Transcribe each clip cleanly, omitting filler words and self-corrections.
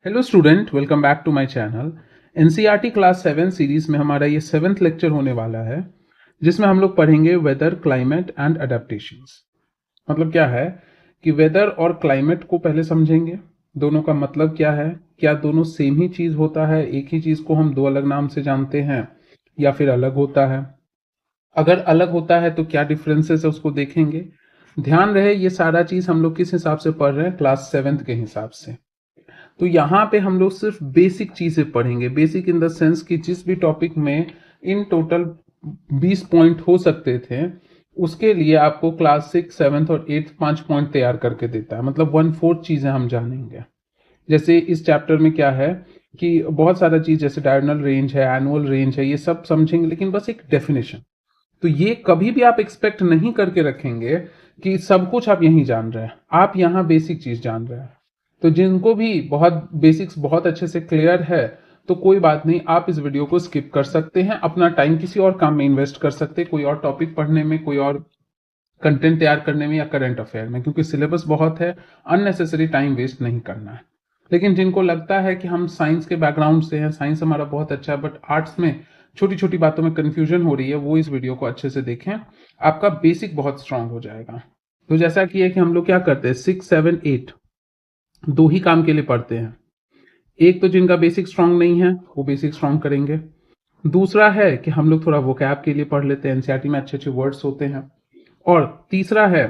Hello student, welcome back to my channel. NCERT class 7 series में हमारा ये 7th lecture होने वाला है, जिसमें हम लोग पढ़ेंगे वेदर, क्लाइमेट एंड अडेप्टेशंस। मतलब क्या है कि वेदर और क्लाइमेट को पहले समझेंगे, दोनों का मतलब क्या है, क्या दोनों सेम ही चीज होता है, एक ही चीज को हम दो अलग नाम से जानते हैं या फिर अलग होता है। अगर अलग होता है तो क्या डिफरेंसेस है उसको देखेंगे। ध्यान रहे ये सारा चीज हम लोग किस हिसाब से पढ़ रहे हैं, क्लास 7th के हिसाब से। तो यहाँ पे हम लोग सिर्फ बेसिक चीजें पढ़ेंगे, बेसिक इन द सेंस कि जिस भी टॉपिक में इन टोटल 20 पॉइंट हो सकते थे, उसके लिए आपको क्लास 6, 7th और 8th 5 पॉइंट तैयार करके देता है। मतलब 1/4 चीजें हम जानेंगे। जैसे इस चैप्टर में क्या है कि बहुत सारा चीज, जैसे डायगोनल रेंज है, एनुअल रेंज है, ये सब समझेंगे, लेकिन बस एक डेफिनेशन। तो ये कभी भी आप एक्सपेक्ट नहीं करके रखेंगे कि सब कुछ आप यहीं जान रहे हैं। आप यहाँ बेसिक चीज जान रहे हैं। तो जिनको भी बहुत बेसिक्स बहुत अच्छे से क्लियर है, तो कोई बात नहीं, आप इस वीडियो को स्किप कर सकते हैं, अपना टाइम किसी और काम में इन्वेस्ट कर सकते हैं, कोई और टॉपिक पढ़ने में, कोई और कंटेंट तैयार करने में या करंट अफेयर में, क्योंकि सिलेबस बहुत है। अननेसेसरी टाइम वेस्ट नहीं करना है। लेकिन जिनको लगता है कि हम साइंस के बैकग्राउंड से हैं, साइंस हमारा बहुत अच्छा है, बट आर्ट्स में छोटी छोटी बातों में कंफ्यूजन हो रही है, वो इस वीडियो को अच्छे से देखें। आपका बेसिक बहुत स्ट्रांग हो जाएगा। तो जैसा कि है कि हम लोग क्या करते हैं, 6, 7, 8 दो ही काम के लिए पढ़ते हैं। एक तो जिनका बेसिक स्ट्रांग नहीं है वो बेसिक स्ट्रांग करेंगे। दूसरा है कि हम लोग थोड़ा वोकैब के लिए पढ़ लेते हैं, एनसीईआरटी में अच्छे अच्छे वर्ड्स होते हैं। और तीसरा है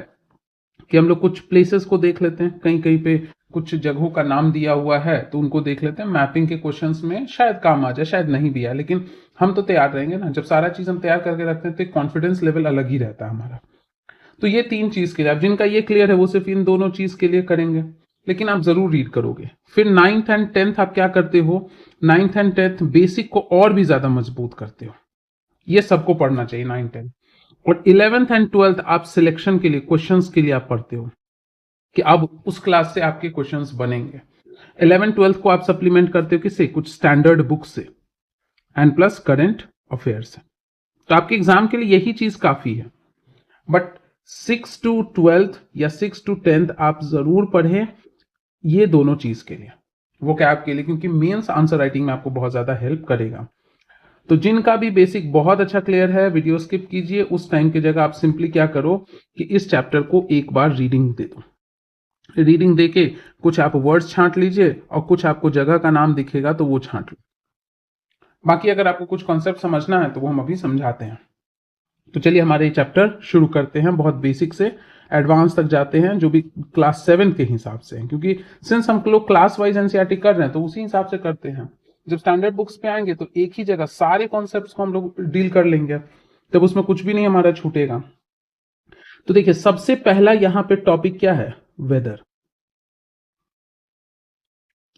कि हम लोग कुछ प्लेसेस को देख लेते हैं, कहीं कहीं पे कुछ जगहों का नाम दिया हुआ है तो उनको देख लेते हैं। मैपिंग के क्वेश्चंस में शायद काम आ जाए, शायद नहीं भी आए, लेकिन हम तो तैयार रहेंगे ना। जब सारा चीज हम तैयार करके रखते हैं तो कॉन्फिडेंस लेवल अलग ही रहता है हमारा। तो ये तीन चीज के लिए, अब जिनका ये क्लियर है वो सिर्फ इन दोनों चीज के लिए करेंगे, लेकिन आप जरूर रीड करोगे। फिर 9th एंड 10th आप क्या करते हो, 9th एंड 10th बेसिक को और भी ज्यादा मजबूत करते हो। ये सबको पढ़ना चाहिए 9th 10th। और 11th एंड 12th आप सिलेक्शन के लिए, क्वेश्चंस के लिए आप पढ़ते हो कि अब उस क्लास से आपके क्वेश्चंस बनेंगे। 11th 12th को आप सप्लीमेंट करते हो किससे, कुछ स्टैंडर्ड बुक से एंड प्लस करंट अफेयर से। तो आपके एग्जाम के लिए यही चीज काफी है। बट 6 to 12th या 6 to 10th आप जरूर पढ़ें ये दोनों चीज के लिए, वो कैब के लिए, क्योंकि मेंस आंसर राइटिंग में आपको बहुत ज्यादा हेल्प करेगा। तो जिनका भी बेसिक बहुत अच्छा क्लियर है, वीडियो स्किप कीजिए। उस टाइम की जगह आप सिंपली क्या करो कि इस चैप्टर को एक बार रीडिंग दे दो। रीडिंग देके कुछ आप वर्ड्स छांट लीजिए और कुछ आपको जगह का नाम दिखेगा तो वो छांट लो। बाकी अगर आपको कुछ कॉन्सेप्ट समझना है तो वो हम अभी समझाते हैं। तो चलिए हमारे चैप्टर शुरू करते हैं, बहुत बेसिक से एडवांस तक जाते हैं, जो भी क्लास 7 के हिसाब से है, क्योंकि सिंस हम लोग क्लास वाइज एनसीईआरटी कर रहे हैं तो उसी हिसाब से करते हैं। जब स्टैंडर्ड बुक्स पे आएंगे तो एक ही जगह सारे कॉन्सेप्ट्स को हम लोग डील कर लेंगे, तब उसमें कुछ भी नहीं हमारा छूटेगा। तो देखिए सबसे पहला यहाँ पे टॉपिक क्या है, वेदर।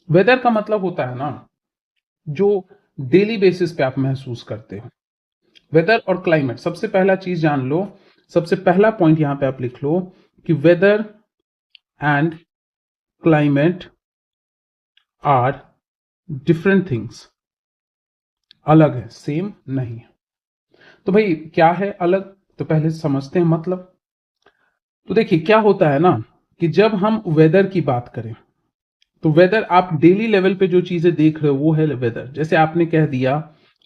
वेदर का मतलब होता है ना, जो डेली बेसिस पे आप महसूस करते हो। वेदर और क्लाइमेट, सबसे पहला चीज जान लो, सबसे पहला पॉइंट यहां पे आप लिख लो कि weather and climate are different things. अलग है, सेम नहीं है। तो भाई क्या है अलग, तो पहले समझते हैं मतलब। तो देखिए क्या होता है ना कि जब हम वेदर की बात करें तो वेदर, आप डेली लेवल पे जो चीजें देख रहे हो वो है वेदर। जैसे आपने कह दिया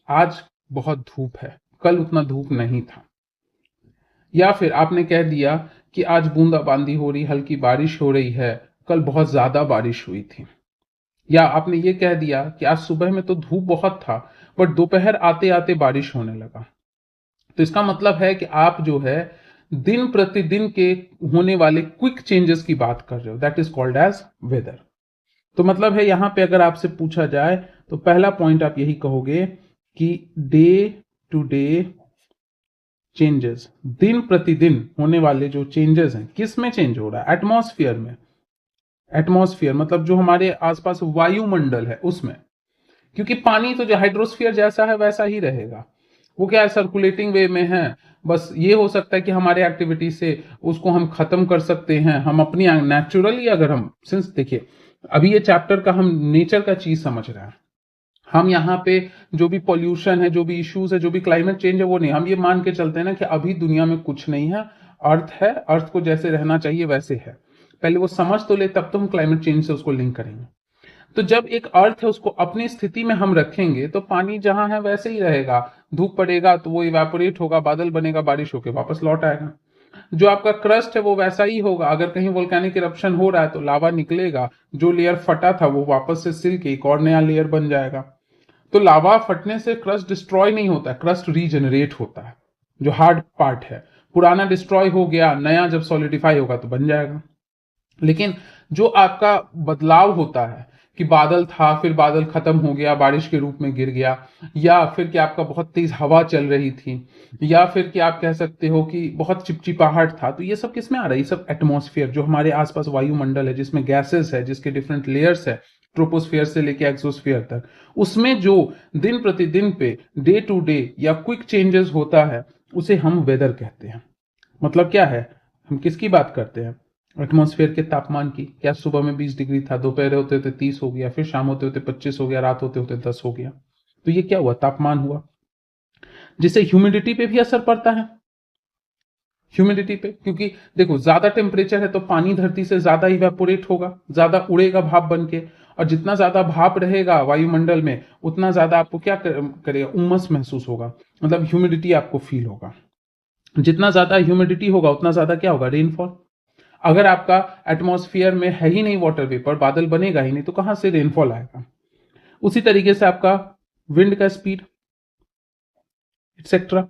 आज बहुत धूप है, कल उतना धूप नहीं था। या फिर आपने कह दिया कि आज बूंदाबांदी हो रही, हल्की बारिश हो रही है, कल बहुत ज्यादा बारिश हुई थी। या आपने ये कह दिया कि आज सुबह में तो धूप बहुत था बट दोपहर आते आते बारिश होने लगा। तो इसका मतलब है कि आप जो है दिन प्रतिदिन के होने वाले क्विक चेंजेस की बात कर रहे हो, that is called as weather. तो मतलब है यहां पे अगर आपसे पूछा जाए तो पहला पॉइंट आप यही कहोगे कि डे टू डे चेंजेस, दिन प्रतिदिन होने वाले जो चेंजेस हैं, किस में चेंज हो रहा है, एटमॉस्फेयर में। एटमॉस्फेयर मतलब जो हमारे आसपास वायुमंडल है उसमें, क्योंकि पानी तो जो हाइड्रोस्फीयर जैसा है वैसा ही रहेगा। वो क्या है, सर्कुलेटिंग वे में है। बस ये हो सकता है कि हमारे एक्टिविटी से उसको हम खत्म कर सकते हैं, हम अपनी नेचुरली, अगर हम सिंस देखिए अभी ये चैप्टर का हम नेचर का चीज समझ रहे हैं। हम यहाँ पे जो भी पॉल्यूशन है, जो भी इश्यूज है, जो भी क्लाइमेट चेंज है, वो नहीं, हम ये मान के चलते हैं ना कि अभी दुनिया में कुछ नहीं है, अर्थ है, अर्थ को जैसे रहना चाहिए वैसे है। पहले वो समझ तो ले, तब तो हम क्लाइमेट चेंज से उसको लिंक करेंगे। तो जब एक अर्थ है उसको अपनी स्थिति में हम रखेंगे तो पानी जहां है वैसे ही रहेगा, धूप पड़ेगा तो वो इवेपोरेट होगा, बादल बनेगा, बारिश होके वापस लौट आएगा। जो आपका क्रस्ट है वो वैसा ही होगा, अगर कहीं वोल्केनिक इरप्शन हो रहा है तो लावा निकलेगा, जो लेयर फटा था वो वापस से सिल के एक और नया लेयर बन जाएगा। तो लावा फटने से क्रस्ट डिस्ट्रॉय नहीं होता, क्रस्ट रीजनरेट होता है, जो हार्ड पार्ट है। पुराना डिस्ट्रॉय हो गया, नया जब सॉलिडिफाई होगा तो बन जाएगा। लेकिन जो आपका बदलाव होता है कि बादल था फिर बादल खत्म हो गया, बारिश के रूप में गिर गया, या फिर कि आपका बहुत तेज हवा चल रही थी, या फिर कि आप कह सकते हो कि बहुत चिपचिपाहट था, तो ये सब किसमें आ रहा है? ये सब एटमॉस्फेयर, जो हमारे आसपास वायुमंडल है जिसमें गैसेस है, जिसके डिफरेंट लेयर्स है, ट्रोपोस्फेयर से लेके एक्सोस्फेयर तक, उसमें जो दिन प्रतिदिन पे डे टू डे या क्विक चेंजेस होता है उसे हम वेदर कहते हैं। मतलब क्या है, हम किसकी बात करते हैं? एटमॉस्फेयर के तापमान की। क्या सुबह में 20 डिग्री था, दोपहर होते होते 30 हो गया, फिर शाम होते होते 25 हो गया, रात होते होते 10 हो गया, तो ये क्या हुआ? तापमान हुआ। जिससे ह्यूमिडिटी पे भी असर पड़ता है, ह्यूमिडिटी पे, क्योंकि देखो ज्यादा टेम्परेचर है तो पानी धरती से ज्यादा इवेपोरेट होगा, ज्यादा उड़ेगा भाप बन के, और जितना ज्यादा भाप रहेगा वायुमंडल में उतना ज्यादा आपको क्या करेगा? उमस महसूस होगा, मतलब ह्यूमिडिटी आपको फील होगा। जितना ज्यादा ह्यूमिडिटी होगा उतना ज्यादा क्या होगा? रेनफॉल। अगर आपका एटमॉस्फेयर में है ही नहीं वाटर वेपर, बादल बनेगा ही नहीं, तो कहां से रेनफॉल आएगा? उसी तरीके से आपका विंड का स्पीड, एक्सेट्रा,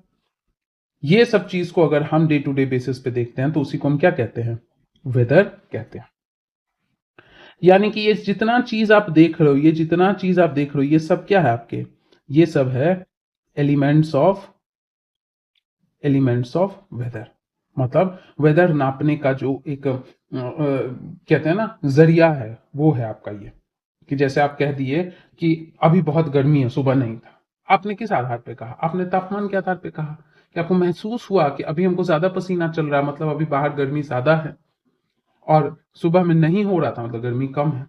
ये सब चीज को अगर हम डे टू डे बेसिस पे देखते हैं तो उसी को हम क्या कहते हैं? वेदर कहते हैं। यानी कि ये जितना चीज आप देख रहे हो, ये जितना चीज आप देख रहे हो, ये सब क्या है आपके? ये सब है एलिमेंट्स ऑफ वेदर। मतलब वेदर नापने का जो एक कहते हैं ना जरिया है, वो है आपका ये। कि जैसे आप कह दिए कि अभी बहुत गर्मी है, सुबह नहीं था, आपने किस आधार पे कहा? आपने तापमान के आधार पे कहा कि आपको महसूस हुआ कि अभी हमको ज्यादा पसीना चल रहा है, मतलब अभी बाहर गर्मी ज्यादा है, और सुबह में नहीं हो रहा था, मतलब गर्मी कम है।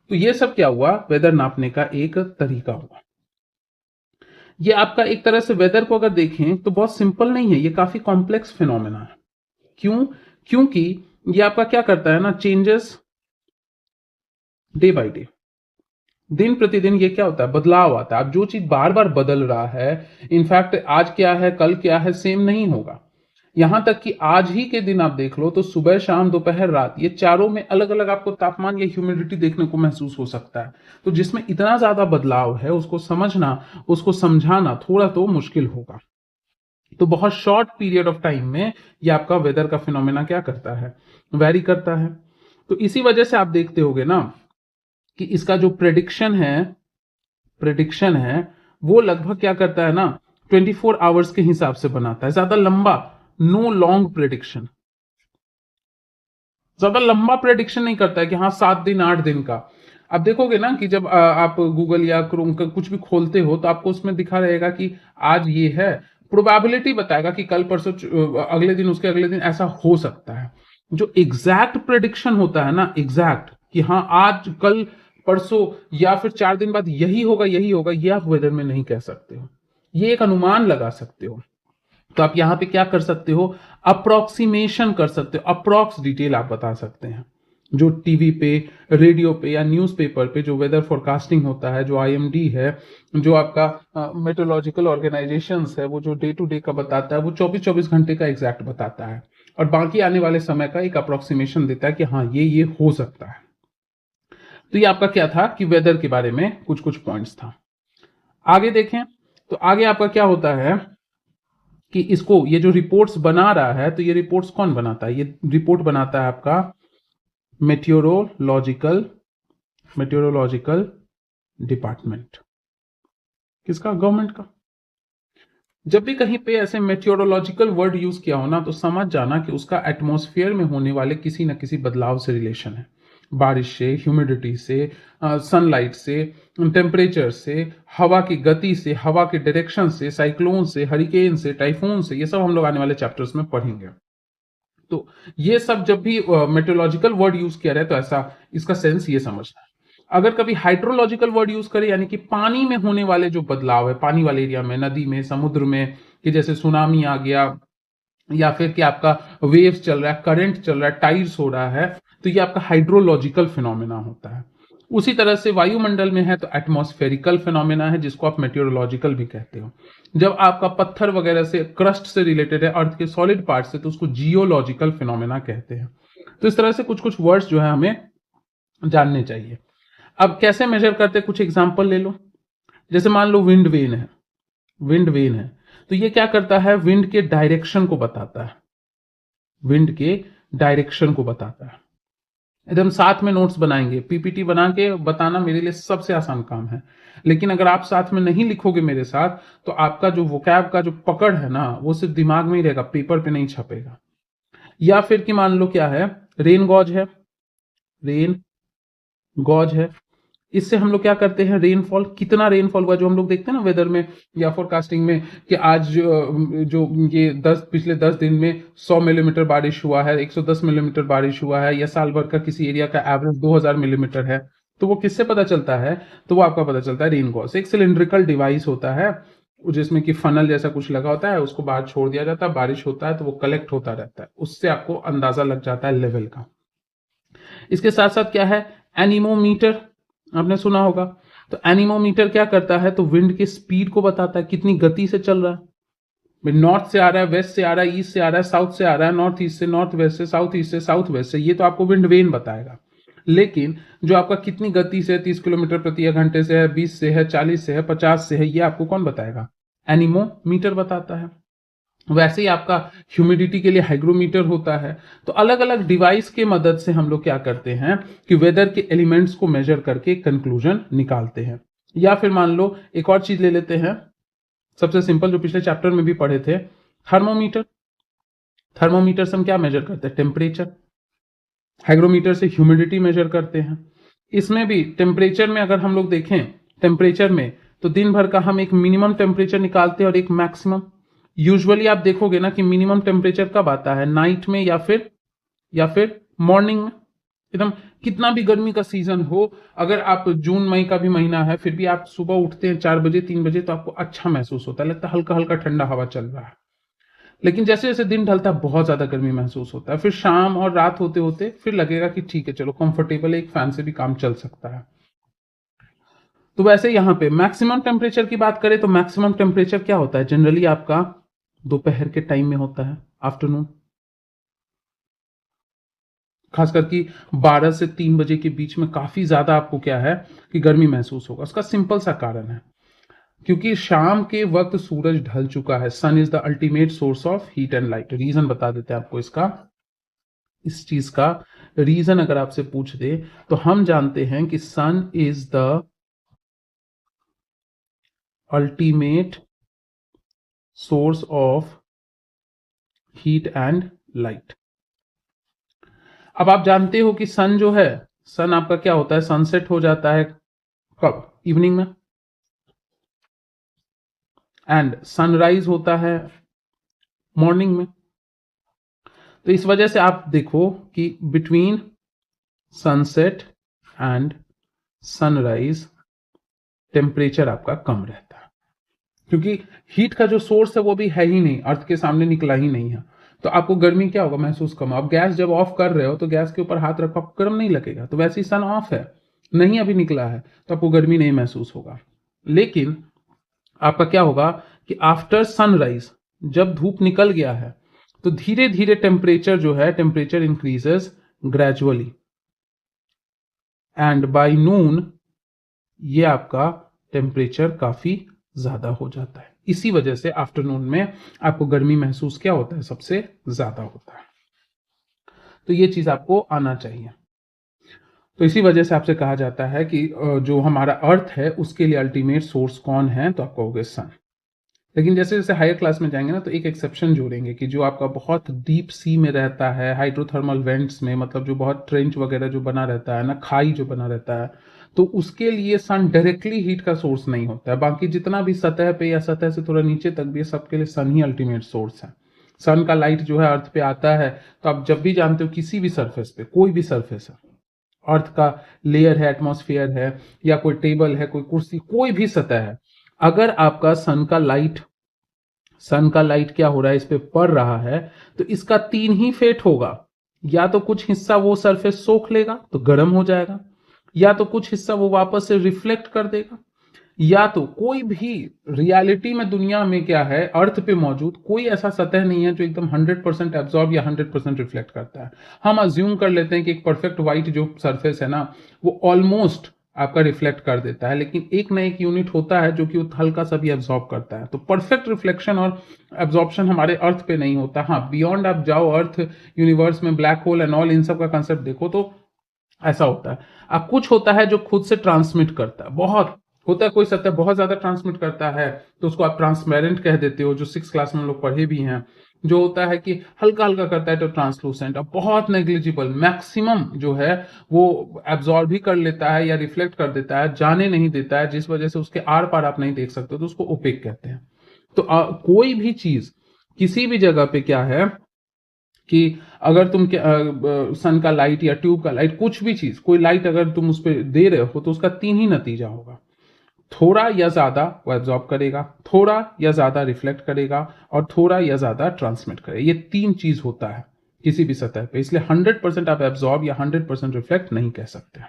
तो ये सब क्या हुआ? वेदर नापने का एक तरीका हुआ। ये आपका एक तरह से वेदर को अगर देखें तो बहुत सिंपल नहीं है, ये काफी कॉम्प्लेक्स फिनोमेना है। क्यों? क्योंकि ये आपका क्या करता है ना, चेंजेस डे बाय डे, दिन प्रतिदिन ये क्या होता है? बदलाव आता है। अब जो चीज बार बार बदल रहा है, इनफैक्ट आज क्या है कल क्या है सेम नहीं होगा। यहां तक कि आज ही के दिन आप देख लो तो सुबह शाम दोपहर रात, ये चारों में अलग अलग आपको तापमान या ह्यूमिडिटी देखने को महसूस हो सकता है। तो जिसमें इतना ज्यादा बदलाव है, उसको समझना, उसको समझाना थोड़ा तो मुश्किल होगा। तो बहुत शॉर्ट पीरियड ऑफ टाइम में ये आपका वेदर का फिनोमेना क्या करता है? वेरी करता है। तो इसी वजह से आप देखते होगे ना कि इसका जो प्रेडिक्शन है वो लगभग क्या करता है ना, 24 आवर्स के हिसाब से बनाता है, ज्यादा लंबा, नो लॉन्ग प्रेडिक्शन, ज्यादा लंबा प्रेडिक्शन नहीं करता है कि हाँ 7 दिन 8 दिन का। आप देखोगे ना कि जब आप गूगल या क्रोम का कुछ भी खोलते हो तो आपको उसमें दिखा रहेगा कि आज ये है, प्रोबेबिलिटी बताएगा कि कल परसों अगले दिन उसके अगले दिन ऐसा हो सकता है। जो एग्जैक्ट प्रेडिक्शन होता है ना, एग्जैक्ट कि हाँ आज कल परसों या फिर 4 दिन बाद यही होगा, ये आप वेदर में नहीं कह सकते हो। ये एक अनुमान लगा सकते हो। तो आप यहां पे क्या कर सकते हो? अप्रोक्सीमेशन कर सकते हो, अप्रोक्स डिटेल आप बता सकते हैं। जो टीवी पे, रेडियो पे या न्यूज़पेपर पे जो वेदर फोरकास्टिंग होता है, जो आईएमडी है, जो आपका मेट्रोलॉजिकल ऑर्गेनाइजेशंस है, वो जो डे टू डे का बताता है, वो 24-24 घंटे का एग्जैक्ट बताता है, और बाकी आने वाले समय का एक अप्रोक्सीमेशन देता है कि हाँ ये हो सकता है। तो ये आपका क्या था कि वेदर के बारे में कुछ कुछ पॉइंट्स था। आगे देखें तो आगे आपका क्या होता है कि इसको, ये जो रिपोर्ट्स बना रहा है, तो ये रिपोर्ट्स कौन बनाता है? ये रिपोर्ट बनाता है आपका मेट्योरोलॉजिकल डिपार्टमेंट। किसका? गवर्नमेंट का। जब भी कहीं पे ऐसे मेट्योरोलॉजिकल वर्ड यूज किया हो ना, तो समझ जाना कि उसका एटमॉस्फेयर में होने वाले किसी न किसी बदलाव से रिलेशन है। बारिश से, ह्यूमिडिटी से, सनलाइट से, टेम्परेचर से, हवा की गति से, हवा के डायरेक्शन से, साइक्लोन से, हरिकेन से, टाइफून से, ये सब हम लोग आने वाले चैप्टर्स में पढ़ेंगे। तो ये सब जब भी मेट्रोलॉजिकल वर्ड यूज किया जाए तो ऐसा इसका सेंस ये समझना है। अगर कभी हाइड्रोलॉजिकल वर्ड यूज करें, यानी कि पानी में होने वाले जो बदलाव है, पानी वाले एरिया में, नदी में, समुद्र में, कि जैसे सुनामी आ गया, या फिर कि आपका वेव्स चल रहा है, करंट चल रहा है, टाइड्स हो रहा है, तो ये आपका हाइड्रोलॉजिकल फिनोमेना होता है। उसी तरह से वायुमंडल में है तो एटमॉस्फेरिकल फिनोमेना है, जिसको आप मेटेरोलॉजिकल भी कहते हो। जब आपका पत्थर वगैरह से, क्रस्ट से रिलेटेड है, अर्थ के सॉलिड पार्ट से, तो उसको जियोलॉजिकल फिनोमेना कहते हैं। तो इस तरह से कुछ कुछ वर्ड्स जो है हमें जानने चाहिए। अब कैसे मेजर करते हैं, कुछ एग्जांपल ले लो। जैसे मान लो विंड वेन है, विंड वेन है, तो ये क्या करता है, विंड के डायरेक्शन को बताता है, विंड के डायरेक्शन को बताता है। एकदम साथ में नोट्स बनाएंगे, पीपीटी बना के बताना मेरे लिए सबसे आसान काम है, लेकिन अगर आप साथ में नहीं लिखोगे मेरे साथ, तो आपका जो वोकैब का जो पकड़ है ना, वो सिर्फ दिमाग में ही रहेगा, पेपर पे नहीं छपेगा। या फिर कि मान लो क्या है, रेन गॉज है, रेन गॉज है, इससे हम लोग क्या करते हैं, रेनफॉल, कितना रेनफॉल हुआ, जो हम लोग देखते हैं ना वेदर में या फोरकास्टिंग में, कि आज जो ये पिछले 10 दिन में 100 मिलीमीटर बारिश हुआ है, 110 मिलीमीटर बारिश हुआ है, या साल भर का किसी एरिया का एवरेज 2000 मिलीमीटर है, तो वो किससे पता चलता है, तो वो आपका पता चलता है रेन गॉज। एक सिलिंड्रिकल डिवाइस होता है जिसमें कि फनल जैसा कुछ लगा होता है, उसको बाहर छोड़ दिया जाता है, बारिश होता है तो वो कलेक्ट होता रहता है, उससे आपको अंदाजा लग जाता है लेवल का। इसके साथ साथ क्या है, एनीमोमीटर, आपने सुना होगा। तो एनीमोमीटर क्या करता है, तो विंड के स्पीड को बताता है, कितनी गति से चल रहा है, नॉर्थ से आ रहा है, वेस्ट से आ रहा है, ईस्ट से आ रहा है, साउथ से आ रहा है, नॉर्थ ईस्ट से, नॉर्थ वेस्ट से, साउथ ईस्ट से, साउथ वेस्ट से, ये तो आपको विंड वेन बताएगा। लेकिन जो आपका कितनी गति से, 30 किलोमीटर प्रति घंटे से है, 20 से है, 40 से है, 50 से है, ये आपको कौन बताएगा, एनीमोमीटर बताता है। वैसे ही आपका ह्यूमिडिटी के लिए हाइग्रोमीटर होता है। तो अलग अलग डिवाइस के मदद से हम लोग क्या करते हैं कि वेदर के एलिमेंट्स को मेजर करके कंक्लूजन निकालते हैं। या फिर मान लो एक और चीज ले लेते हैं, सबसे सिंपल, जो पिछले चैप्टर में भी पढ़े थे, थर्मोमीटर। थर्मोमीटर से हम क्या मेजर करते हैं, टेम्परेचर। हाइग्रोमीटर से ह्यूमिडिटी मेजर करते हैं। इसमें भी टेम्परेचर में अगर हम लोग देखें, टेम्परेचर में तो दिन भर का हम एक मिनिमम टेम्परेचर निकालते हैं और एक मैक्सिमम। यूजुअली आप देखोगे ना कि मिनिमम टेम्परेचर कब आता है, नाइट में या फिर मॉर्निंग में। एकदम कितना भी गर्मी का सीजन हो, अगर आप जून मई का भी महीना है, फिर भी आप सुबह उठते हैं 4 बजे 3 बजे, तो आपको अच्छा महसूस होता है, लगता है हल्का हल्का ठंडा हवा चल रहा है। लेकिन जैसे जैसे दिन ढलता है बहुत ज्यादा गर्मी महसूस होता है, फिर शाम और रात होते होते फिर लगेगा कि ठीक है चलो कंफर्टेबल है, एक फैन से भी काम चल सकता है। तो वैसे यहाँ पे मैक्सिमम टेम्परेचर की बात करें तो मैक्सिमम टेम्परेचर क्या होता है, जनरली आपका दोपहर के टाइम में होता है, आफ्टरनून, खासकर कि 12 से 3 बजे के बीच में काफी ज्यादा आपको क्या है कि गर्मी महसूस होगा। उसका सिंपल सा कारण है, क्योंकि शाम के वक्त सूरज ढल चुका है। Sun is the ultimate source of heat and light. Reason बता देते हैं आपको इसका, इस चीज का रीजन अगर आपसे पूछ दे तो हम जानते हैं कि sun is the ultimate source of heat and light. अब आप जानते हो कि सन जो है, सन आपका क्या होता है, सनसेट हो जाता है कब, इवनिंग में, एंड सनराइज होता है मॉर्निंग में। तो इस वजह से आप देखो कि between sunset and sunrise temperature आपका कम रहता है, क्योंकि हीट का जो सोर्स है वो भी है ही नहीं, अर्थ के सामने निकला ही नहीं है। तो आपको गर्मी क्या होगा, महसूस कम। आप गैस जब ऑफ कर रहे हो तो गैस के ऊपर हाथ रखो, आपको गर्म नहीं लगेगा। तो वैसे ही सन ऑफ है, नहीं अभी निकला है, तो आपको गर्मी नहीं महसूस होगा। लेकिन आपका क्या होगा कि आफ्टर सनराइज, जब धूप निकल गया है, तो धीरे धीरे टेम्परेचर जो है, temperature increases gradually, and by noon ये आपका टेम्परेचर काफी ज्यादा हो जाता है। इसी वजह से आफ्टरनून में आपको गर्मी महसूस क्या होता है, सबसे ज्यादा होता है। तो ये चीज आपको आना चाहिए। तो इसी वजह से आपसे कहा जाता है कि जो हमारा अर्थ है उसके लिए अल्टीमेट सोर्स कौन है, तो आप कहोगे सन। लेकिन जैसे जैसे हायर क्लास में जाएंगे ना, तो एक एक्सेप्शन जोड़ेंगे कि जो आपका बहुत डीप सी में रहता है, हाइड्रोथर्मल वेंट्स में, मतलब जो बहुत ट्रेंच वगैरह जो बना रहता है ना, खाई जो बना रहता है, तो उसके लिए सन डायरेक्टली हीट का सोर्स नहीं होता है। बाकी जितना भी सतह पे या सतह से थोड़ा नीचे तक भी, सबके लिए सन ही अल्टीमेट सोर्स है। सन का लाइट जो है अर्थ पे आता है, तो आप जब भी जानते हो किसी भी सरफेस पे, कोई भी सरफेस है, अर्थ का लेयर है, एटमॉस्फेयर है, या कोई टेबल है, कोई कुर्सी, कोई भी सतह है, अगर आपका सन का लाइट क्या हो रहा है, इस पे पड़ रहा है, तो इसका 3 ही फेट होगा। या तो कुछ हिस्सा वो सरफेस सोख लेगा तो गर्म हो जाएगा, या तो कुछ हिस्सा वो वापस से रिफ्लेक्ट कर देगा, या तो कोई भी रियलिटी में दुनिया में क्या है, अर्थ पे मौजूद कोई ऐसा सतह नहीं है जो एकदम 100% एब्जॉर्ब या 100% रिफ्लेक्ट करता है। हम अज्यूम कर लेते हैं कि एक परफेक्ट व्हाइट जो सरफेस है ना, वो ऑलमोस्ट आपका रिफ्लेक्ट कर देता है, लेकिन एक ना एक यूनिट होता है जो कि वो हल्का सा भी एब्जॉर्ब करता है। तो परफेक्ट रिफ्लेक्शन और एब्जॉर्प्शन हमारे अर्थ पे नहीं होता। हाँ, बियॉन्ड आप जाओ, अर्थ, यूनिवर्स में ब्लैक होल एंड ऑल, इन सब का कंसेप्ट देखो तो ऐसा होता है। अब कुछ होता है जो खुद से ट्रांसमिट करता है, बहुत होता है, कोई सतह बहुत ज्यादा ट्रांसमिट करता है तो उसको आप ट्रांसपेरेंट कह देते हो, जो 6 क्लास में हम लोग पढ़े भी हैं। जो होता है कि हल्का हल्का करता है तो ट्रांसलूसेंट। अब बहुत नेग्लिजिबल, मैक्सिमम जो है वो एब्जॉर्ब भी कर लेता है या रिफ्लेक्ट कर देता है, जाने नहीं देता है, जिस वजह से उसके आर पार आप नहीं देख सकते, तो उसको ओपेक कहते हैं। तो कोई भी चीज किसी भी जगह पे क्या है कि अगर तुम सन का लाइट या ट्यूब का लाइट, कुछ भी चीज, कोई लाइट अगर तुम उस पर दे रहे हो तो उसका 3 ही नतीजा होगा, थोड़ा या ज्यादा वो एब्जॉर्ब करेगा, थोड़ा या ज्यादा रिफ्लेक्ट करेगा, और थोड़ा या ज्यादा ट्रांसमिट करेगा। ये 3 चीज होता है किसी भी सतह पे, इसलिए 100% आप एब्जॉर्ब या 100% रिफ्लेक्ट नहीं कह सकते।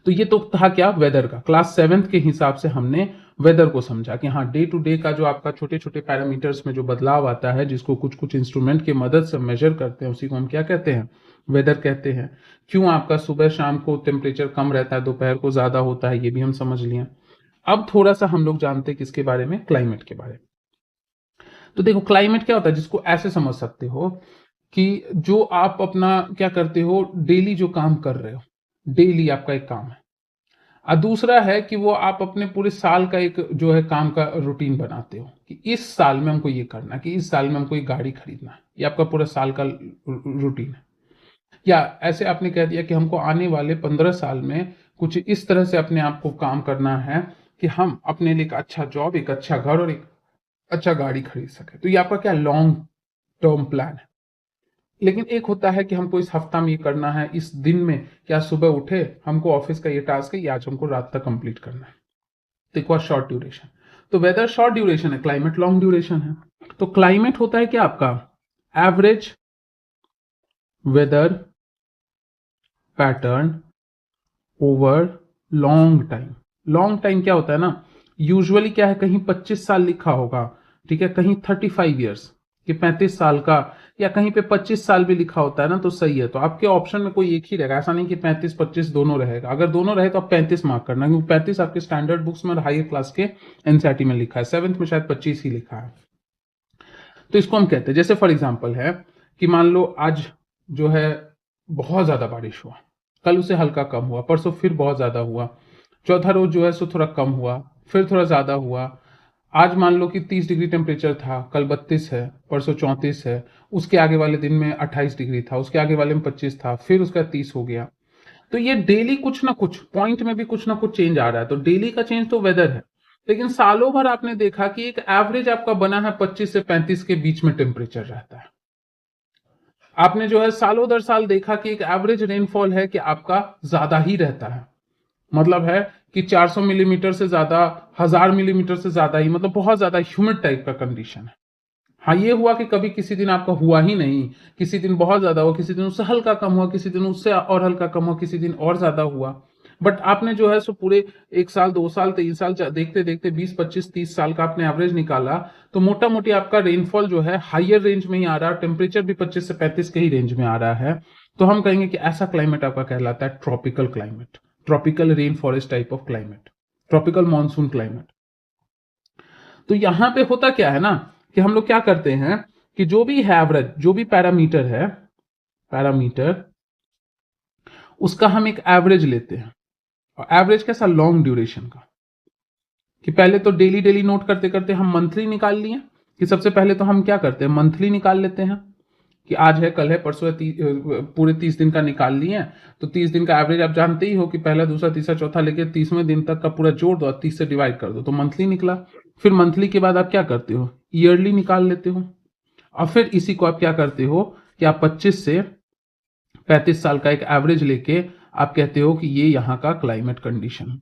तो ये तो था क्या, वेदर का। क्लास 7th के हिसाब से हमने वेदर को समझा कि हाँ, डे टू डे का जो आपका छोटे छोटे पैरामीटर्स में जो बदलाव आता है, जिसको कुछ कुछ इंस्ट्रूमेंट की मदद से मेजर करते हैं, उसी को हम क्या कहते हैं, वेदर कहते हैं। क्यों आपका सुबह शाम को टेम्परेचर कम रहता है, दोपहर को ज्यादा होता है, ये भी हम समझ लिए। अब थोड़ा सा हम लोग जानते हैं किसके बारे में, क्लाइमेट के बारे में। तो देखो, क्लाइमेट क्या होता है, जिसको ऐसे समझ सकते हो कि जो आप अपना क्या करते हो, डेली जो काम कर रहे हो, डेली आपका एक काम है। और दूसरा है कि वो आप अपने पूरे साल का एक जो है काम का रूटीन बनाते हो कि इस साल में हमको ये करना है, कि इस साल में हमको ये गाड़ी खरीदना है। ये आपका पूरा साल का रूटीन है। या ऐसे आपने कह दिया कि हमको आने वाले 15 साल में कुछ इस तरह से अपने आप को काम करना है कि हम अपने लिए एक अच्छा जॉब, एक अच्छा घर और एक अच्छा गाड़ी खरीद सके। तो ये आपका क्या, लॉन्ग टर्म प्लान है। लेकिन एक होता है कि हमको इस हफ्ता में ये करना है, इस दिन में क्या सुबह उठे हमको ऑफिस का ये टास्क है, ये आज हमको रात तक कंप्लीट करना है। तो एक बार शॉर्ट ड्यूरेशन। तो वेदर शॉर्ट ड्यूरेशन है, क्लाइमेट लॉन्ग ड्यूरेशन है। तो क्लाइमेट होता है क्या आपका, average weather pattern over long time. Long time क्या होता है ना, यूजुअली क्या है, कहीं 25 साल लिखा होगा, ठीक है, कहीं 35 ईयर्स कि 35 साल का, या कहीं पे 25 साल भी लिखा होता है ना, तो सही है। तो आपके ऑप्शन में कोई एक ही रहेगा, ऐसा नहीं कि 35-25 दोनों रहेगा। अगर दोनों रहे तो आप 35 मार्क करना, क्योंकि 35 आपके स्टैंडर्ड बुक्स में और हायर क्लास के एनसीईआरटी में लिखा है, 7th में शायद 25 ही लिखा है। तो इसको हम कहते हैं, जैसे फॉर एग्जाम्पल है कि मान लो आज जो है बहुत ज्यादा बारिश हुआ, कल उसे हल्का कम हुआ, परसों फिर बहुत ज्यादा हुआ, चौथा रोज जो है सो थोड़ा कम हुआ, फिर थोड़ा ज्यादा हुआ। आज मान लो कि 30 डिग्री टेम्परेचर था, कल 32 है, परसों 34 है, उसके आगे वाले दिन में 28 डिग्री था, उसके आगे वाले में 25 था, फिर उसका 30 हो गया। तो ये डेली कुछ ना कुछ पॉइंट में भी कुछ ना कुछ चेंज आ रहा है। तो डेली का चेंज तो वेदर है, लेकिन सालों भर आपने देखा कि एक एवरेज आपका बना है 25 से 35 के बीच में टेम्परेचर रहता है। आपने जो है सालों दर साल देखा कि एक एवरेज रेनफॉल है कि आपका ज्यादा ही रहता है, मतलब है कि 400 मिलीमीटर से ज्यादा, 1000 मिलीमीटर से ज्यादा ही, मतलब बहुत ज्यादा ह्यूमिड टाइप का कंडीशन है। हाँ, ये हुआ कि कभी किसी दिन आपका हुआ ही नहीं, किसी दिन बहुत ज्यादा हुआ, किसी दिन उससे हल्का कम हुआ, किसी दिन उससे और हल्का कम हुआ, किसी दिन और ज्यादा हुआ। बट आपने जो है सो पूरे 1 साल, 2 साल, 3 साल देखते देखते 20, 25, 30 साल का आपने एवरेज निकाला, तो मोटा मोटी आपका रेनफॉल जो है हाइयर रेंज में ही आ रहा है, टेम्परेचर भी 25 से 35 के ही रेंज में आ रहा है। तो हम कहेंगे कि ऐसा क्लाइमेट आपका कहलाता है tropical climate, tropical rain forest type of climate, tropical monsoon climate. तो यहां पे होता क्या है ना, कि हम लोग क्या करते हैं कि जो भी है एवरेज, जो भी पैरामीटर है, पैरामीटर, उसका हम एक एवरेज लेते हैं। और एवरेज कैसा, लॉन्ग ड्यूरेशन का। कि पहले तो डेली डेली नोट करते करते हम मंथली निकाल लिए, कि सबसे पहले तो हम क्या करते हैं, मंथली निकाल लेते हैं कि आज है, कल है, परसों है, पूरे 30 दिन का निकाल लिए। तो 30 दिन का एवरेज आप जानते ही हो कि पहला, दूसरा, तीसरा, चौथा लेके 30वें दिन तक का पूरा जोड़ दो और 30 से डिवाइड कर दो, तो मंथली निकला। फिर मंथली के बाद आप क्या करते हो, ईयरली निकाल लेते हो। और फिर इसी को आप क्या करते हो कि आप 25 से 35 साल का एक एवरेज लेके आप कहते हो कि ये यहाँ का क्लाइमेट कंडीशन है।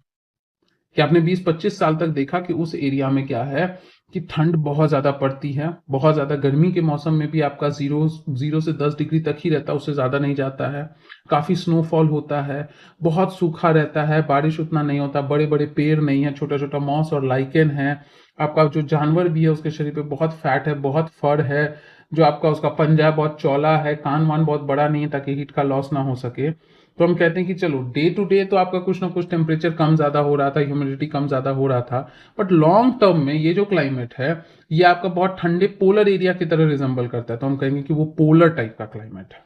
कि आपने 20-25 साल तक देखा कि उस एरिया में क्या है कि ठंड बहुत ज़्यादा पड़ती है, बहुत ज़्यादा गर्मी के मौसम में भी आपका जीरो से 10 डिग्री तक ही रहता है, उससे ज़्यादा नहीं जाता है। काफ़ी स्नोफॉल होता है, बहुत सूखा रहता है, बारिश उतना नहीं होता, बड़े बड़े पेड़ नहीं है, छोटा छोटा मॉस और लाइकेन है। आपका जो जानवर भी है उसके शरीर पे बहुत फैट है, बहुत फर है, जो आपका उसका पंजा बहुत चौड़ा है, कान वान बहुत बड़ा नहीं है ताकि हीट का लॉस ना हो सके। तो हम कहते हैं कि चलो डे टू डे तो आपका कुछ ना कुछ टेम्परेचर कम ज़्यादा हो रहा था, ह्यूमिडिटी कम ज़्यादा हो रहा था, बट लॉन्ग टर्म में ये जो क्लाइमेट है ये आपका बहुत ठंडे पोलर एरिया की तरह रिजेंबल करता है, तो हम कहेंगे कि वो पोलर टाइप का क्लाइमेट है।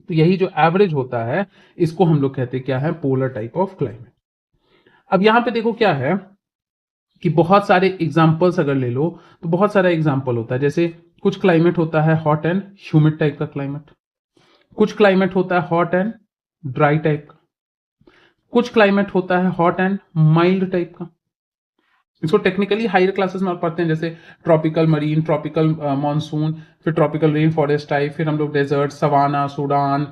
तो यही जो एवरेज होता है इसको हम लोग कहते हैं क्या है, पोलर टाइप ऑफ क्लाइमेट। अब यहां पे देखो क्या है कि बहुत सारे एग्जाम्पल्स अगर ले लो तो बहुत सारा एग्जाम्पल होता है, जैसे कुछ क्लाइमेट होता है हॉट एंड ह्यूमिड टाइप का क्लाइमेट, कुछ क्लाइमेट होता है हॉट एंड ड्राई टाइप का, कुछ क्लाइमेट होता है हॉट एंड माइल्ड टाइप का। इसको टेक्निकली हायर क्लासेस में पढ़ते हैं, जैसे ट्रॉपिकल मरीन, ट्रॉपिकल मॉनसून, फिर ट्रॉपिकल रेन फॉरेस्ट टाइप, फिर हम लोग डेजर्ट, सवाना, सूडान,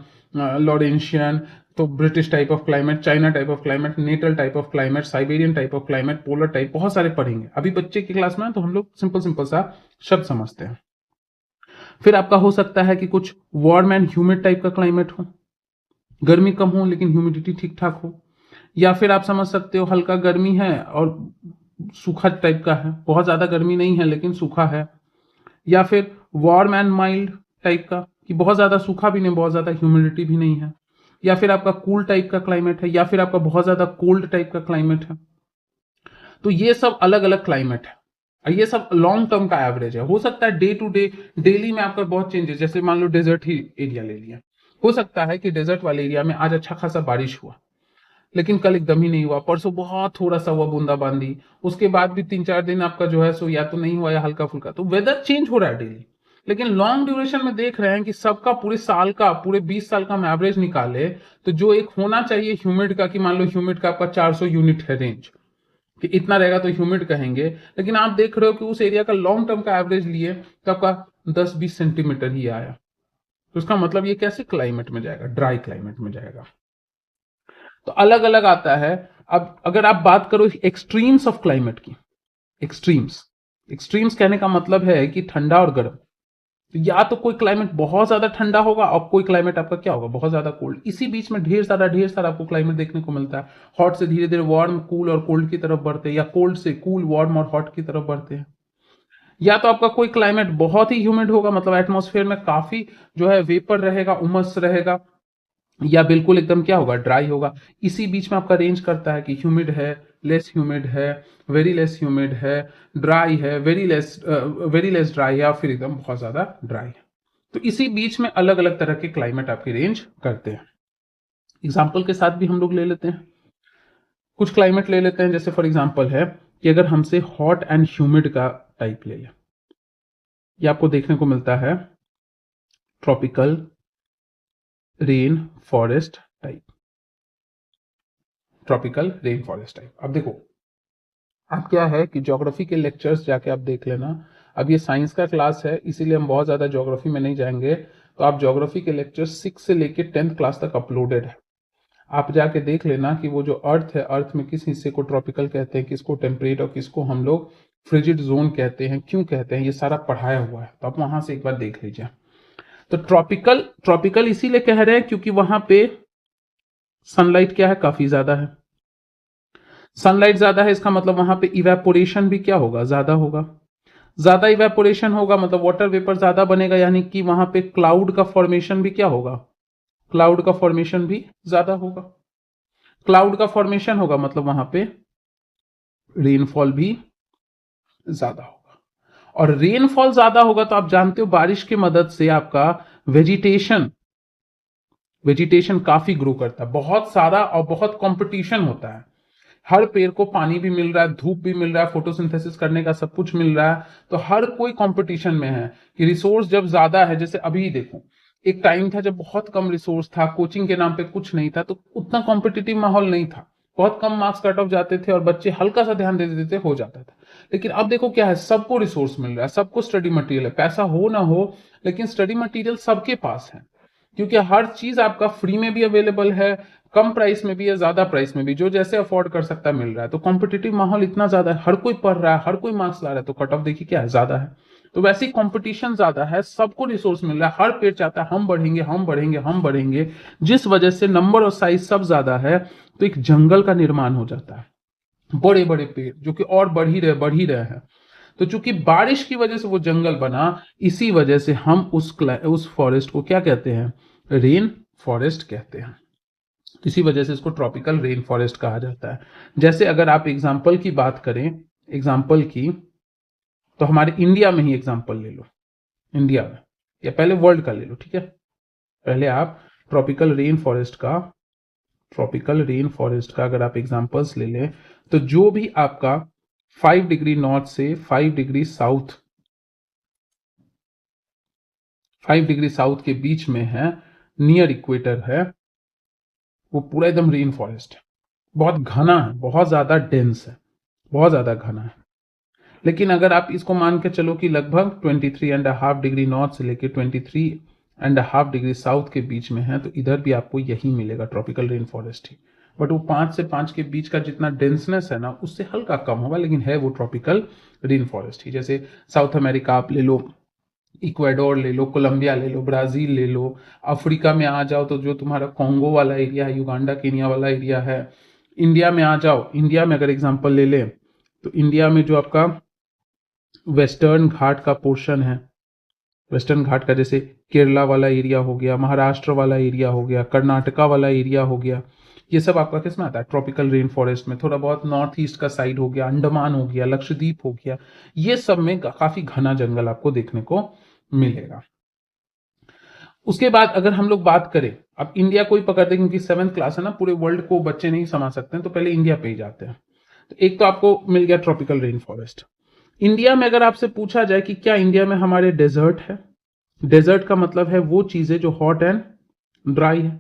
लॉरेंशियन, तो British type of climate, China type of climate, Natal type of climate, Siberian type of climate, polar type, बहुत सारे पढ़ेंगे। अभी बच्चे की क्लास में तो हम लोग सिंपल सिंपल सा शब्द समझते हैं। फिर आपका हो सकता है कि कुछ वार्म एंड ह्यूमिड टाइप का क्लाइमेट हो, गर्मी कम हो लेकिन ह्यूमिडिटी ठीक ठाक हो, या फिर आप समझ सकते हो हल्का गर्मी है और सूखा टाइप का है, बहुत ज्यादा गर्मी नहीं है लेकिन सूखा है, या फिर वार्म एंड माइल्ड टाइप का कि बहुत ज्यादा सूखा भी नहीं, बहुत ज्यादा ह्यूमिडिटी भी नहीं है, या फिर आपका कूल टाइप का क्लाइमेट है, या फिर आपका बहुत ज्यादा कोल्ड टाइप का क्लाइमेट है। तो ये सब अलग अलग क्लाइमेट है और ये सब लॉन्ग टर्म का एवरेज है। हो सकता है डे टू डे, डेली में आपका बहुत चेंजेस, जैसे मान लो डेजर्ट ही एरिया ले लिया, हो सकता है कि डेजर्ट वाले एरिया में आज अच्छा खासा बारिश हुआ लेकिन कल एकदम ही नहीं हुआ, परसों बहुत थोड़ा सा हुआ बूंदाबांदी, उसके बाद भी 3-4 दिन आपका जो है सो या तो नहीं हुआ या हल्का फुल्का। तो वेदर चेंज हो रहा है डेली, लेकिन लॉन्ग ड्यूरेशन में देख रहे हैं कि सबका पूरे साल का, पूरे 20 साल का हम एवरेज निकाले तो जो एक होना चाहिए ह्यूमिड का, कि मान लो ह्यूमिड का आपका 400 यूनिट है रेंज, कि इतना रहेगा तो ह्यूमिड कहेंगे, लेकिन आप देख रहे हो कि उस एरिया का लॉन्ग टर्म का एवरेज लिए तो आपका 10-20 सेंटीमीटर ही आया। तो उसका मतलब ये कैसे क्लाइमेट में जाएगा, ड्राई क्लाइमेट में जाएगा। तो अलग अलग आता है। अब अगर आप बात करो एक्सट्रीम्स ऑफ क्लाइमेट की, एक्सट्रीम्स, एक्सट्रीम्स कहने का मतलब है कि ठंडा और गर्म। तो या तो कोई क्लाइमेट बहुत ज्यादा ठंडा होगा और कोई क्लाइमेट आपका क्या होगा, बहुत ज्यादा कोल्ड। इसी बीच में ढेर सारा आपको क्लाइमेट देखने को मिलता है। हॉट से धीरे धीरे वार्म, कूल और कोल्ड की तरफ बढ़ते हैं, या कोल्ड से कूल, वार्म और हॉट की तरफ बढ़ते हैं। या तो आपका कोई क्लाइमेट बहुत ही ह्यूमिड होगा, मतलब एटमॉस्फेयर में काफी जो है वेपर रहेगा, उमस रहेगा, या बिल्कुल एकदम क्या होगा, ड्राई होगा। इसी बीच में आपका रेंज करता है कि ह्यूमिड है, लेस ह्यूमिड है, वेरी लेस ह्यूमिड है, ड्राई है, वेरी लेस ड्राई है, या फिर एकदम बहुत ज्यादा ड्राई है। तो इसी बीच में अलग अलग तरह के क्लाइमेट आपकी रेंज करते हैं। एग्जाम्पल के साथ भी हम लोग ले लेते हैं, कुछ क्लाइमेट ले लेते हैं। जैसे फॉर एग्जाम्पल है कि अगर हमसे हॉट एंड ह्यूमिड का टाइप ले लें, ये आपको देखने को मिलता है tropical rain forest type, tropical rain forest type. अब देखो, अब क्या है कि ज्योग्राफी के लेक्चर्स जाके आप देख लेना। अब ये साइंस का क्लास है इसीलिए हम बहुत ज़्यादा ज्योग्राफी में नहीं जाएंगे, तो आप ज्योग्राफी के लेक्चर्स 6 से लेके 10th क्लास तक अपलोडेड है। आप जाके देख लेना कि वो जो अर्थ है, अर्थ में किस हिस्से को ट्रॉपिकल कहते हैं, किसको टेम्परेट और किसको हम लोग फ्रिजिड जोन कहते हैं, क्यों कहते हैं, ये सारा पढ़ाया हुआ है। तो आप वहां से एक बार देख लीजिए। तो ट्रॉपिकल, ट्रॉपिकल इसीलिए कह रहे हैं क्योंकि वहां पे सनलाइट क्या है, काफी ज्यादा है। सनलाइट ज्यादा है इसका मतलब वहां पे इवेपोरेशन भी क्या होगा, ज्यादा होगा। ज्यादा इवेपोरेशन होगा मतलब वाटर वेपर ज्यादा बनेगा, यानी कि वहां पे क्लाउड का फॉर्मेशन भी क्या होगा, क्लाउड का फॉर्मेशन भी ज्यादा होगा। क्लाउड का फॉर्मेशन होगा मतलब वहां पे रेनफॉल भी ज्यादा होगा, और रेनफॉल ज्यादा होगा तो आप जानते हो बारिश की मदद से आपका वेजिटेशन, वेजिटेशन काफी ग्रो करता है, बहुत सारा और बहुत कंपटीशन होता है। हर पेड़ को पानी भी मिल रहा है, धूप भी मिल रहा है, फोटोसिंथेसिस करने का सब कुछ मिल रहा है, तो हर कोई कंपटीशन में है कि रिसोर्स जब ज्यादा है। जैसे अभी देखो, एक टाइम था जब बहुत कम रिसोर्स था, कोचिंग के नाम पे कुछ नहीं था, तो उतना कॉम्पिटिटिव माहौल नहीं था, बहुत कम मार्क्स कट ऑफ जाते थे और बच्चे हल्का सा ध्यान दे देते हो जाता था। लेकिन अब देखो क्या है, सबको रिसोर्स मिल रहा है, सबको स्टडी मटेरियल है, पैसा हो ना हो लेकिन स्टडी मटेरियल सबके पास है, क्योंकि हर चीज आपका फ्री में भी अवेलेबल है, कम प्राइस में भी या ज्यादा प्राइस में भी, जो जैसे अफोर्ड कर सकता है मिल रहा है। तो कॉम्पिटिटिव माहौल इतना ज्यादा है, हर कोई पढ़ रहा है, हर कोई मार्क्स ला रहा है, तो कट ऑफ देखिए क्या है, ज्यादा है। तो वैसे ही कंपटीशन ज्यादा है, सबको रिसोर्स मिल रहा है, हर पेड़ चाहता है हम बढ़ेंगे हम बढ़ेंगे हम बढ़ेंगे, जिस वजह से नंबर और साइज सब ज्यादा है, तो एक जंगल का निर्माण हो जाता है, बड़े बड़े पेड़ जो कि और बढ़ ही रहे हैं। तो चूंकि बारिश की वजह से वो जंगल बना, इसी वजह से हम उस फॉरेस्ट को क्या कहते हैं, रेन फॉरेस्ट कहते हैं। इसी वजह से इसको ट्रॉपिकल रेन फॉरेस्ट कहा जाता है। जैसे अगर आप एग्जाम्पल की बात करें, एग्जाम्पल की, तो हमारे इंडिया में ही एग्जाम्पल ले लो, इंडिया में, या पहले वर्ल्ड का ले लो, ठीक है। पहले आप ट्रॉपिकल रेन फॉरेस्ट का अगर आप एग्जाम्पल्स ले लें, तो जो भी आपका 5 डिग्री नॉर्थ से 5 डिग्री साउथ, 5 डिग्री साउथ के बीच में है, नियर इक्वेटर है, वो पूरा एकदम रेन फॉरेस्ट है, बहुत घना है, बहुत ज्यादा डेंस है, बहुत ज्यादा घना है। लेकिन अगर आप इसको मान के चलो कि लगभग 23.5 डिग्री नॉर्थ से लेके 23.5 डिग्री साउथ के बीच में है, तो इधर भी आपको यही मिलेगा, tropical rain forest he. But वो 5 से 5 के बीच का जितना डेंसनेस है ना, उससे हल्का कम होगा, लेकिन है वो ट्रॉपिकल रेन फॉरेस्ट ही। जैसे साउथ अमेरिका आप ले लो, इक्वाडोर ले लो, कोलंबिया ले लो, ब्राजील ले लो, अफ्रीका में आ जाओ तो जो तुम्हारा कॉन्गो वाला एरिया है, युगांडा केनिया वाला एरिया है। इंडिया में आ जाओ, इंडिया में अगर एग्जांपल ले लें, तो इंडिया में जो आपका वेस्टर्न घाट का पोर्शन है, वेस्टर्न घाट का जैसे केरला वाला एरिया हो गया, महाराष्ट्र वाला एरिया हो गया, कर्नाटका वाला एरिया हो गया, ये सब आपका किस में आता है, ट्रॉपिकल रेन फॉरेस्ट में। थोड़ा बहुत नॉर्थ ईस्ट का साइड हो गया, अंडमान हो गया, लक्षद्वीप हो गया, ये सब में काफी घना जंगल आपको देखने को मिलेगा। उसके बाद अगर हम लोग बात करें, अब इंडिया को ही पकड़ते हैं क्योंकि 7th क्लास है ना, पूरे वर्ल्ड को बच्चे नहीं समझ सकते हैं, तो पहले इंडिया पे ही जाते हैं। तो एक तो आपको मिल गया ट्रॉपिकल रेन फॉरेस्ट। इंडिया में अगर आपसे पूछा जाए कि क्या इंडिया में हमारे डेजर्ट है, डेजर्ट का मतलब है वो चीजें जो हॉट एंड ड्राई है,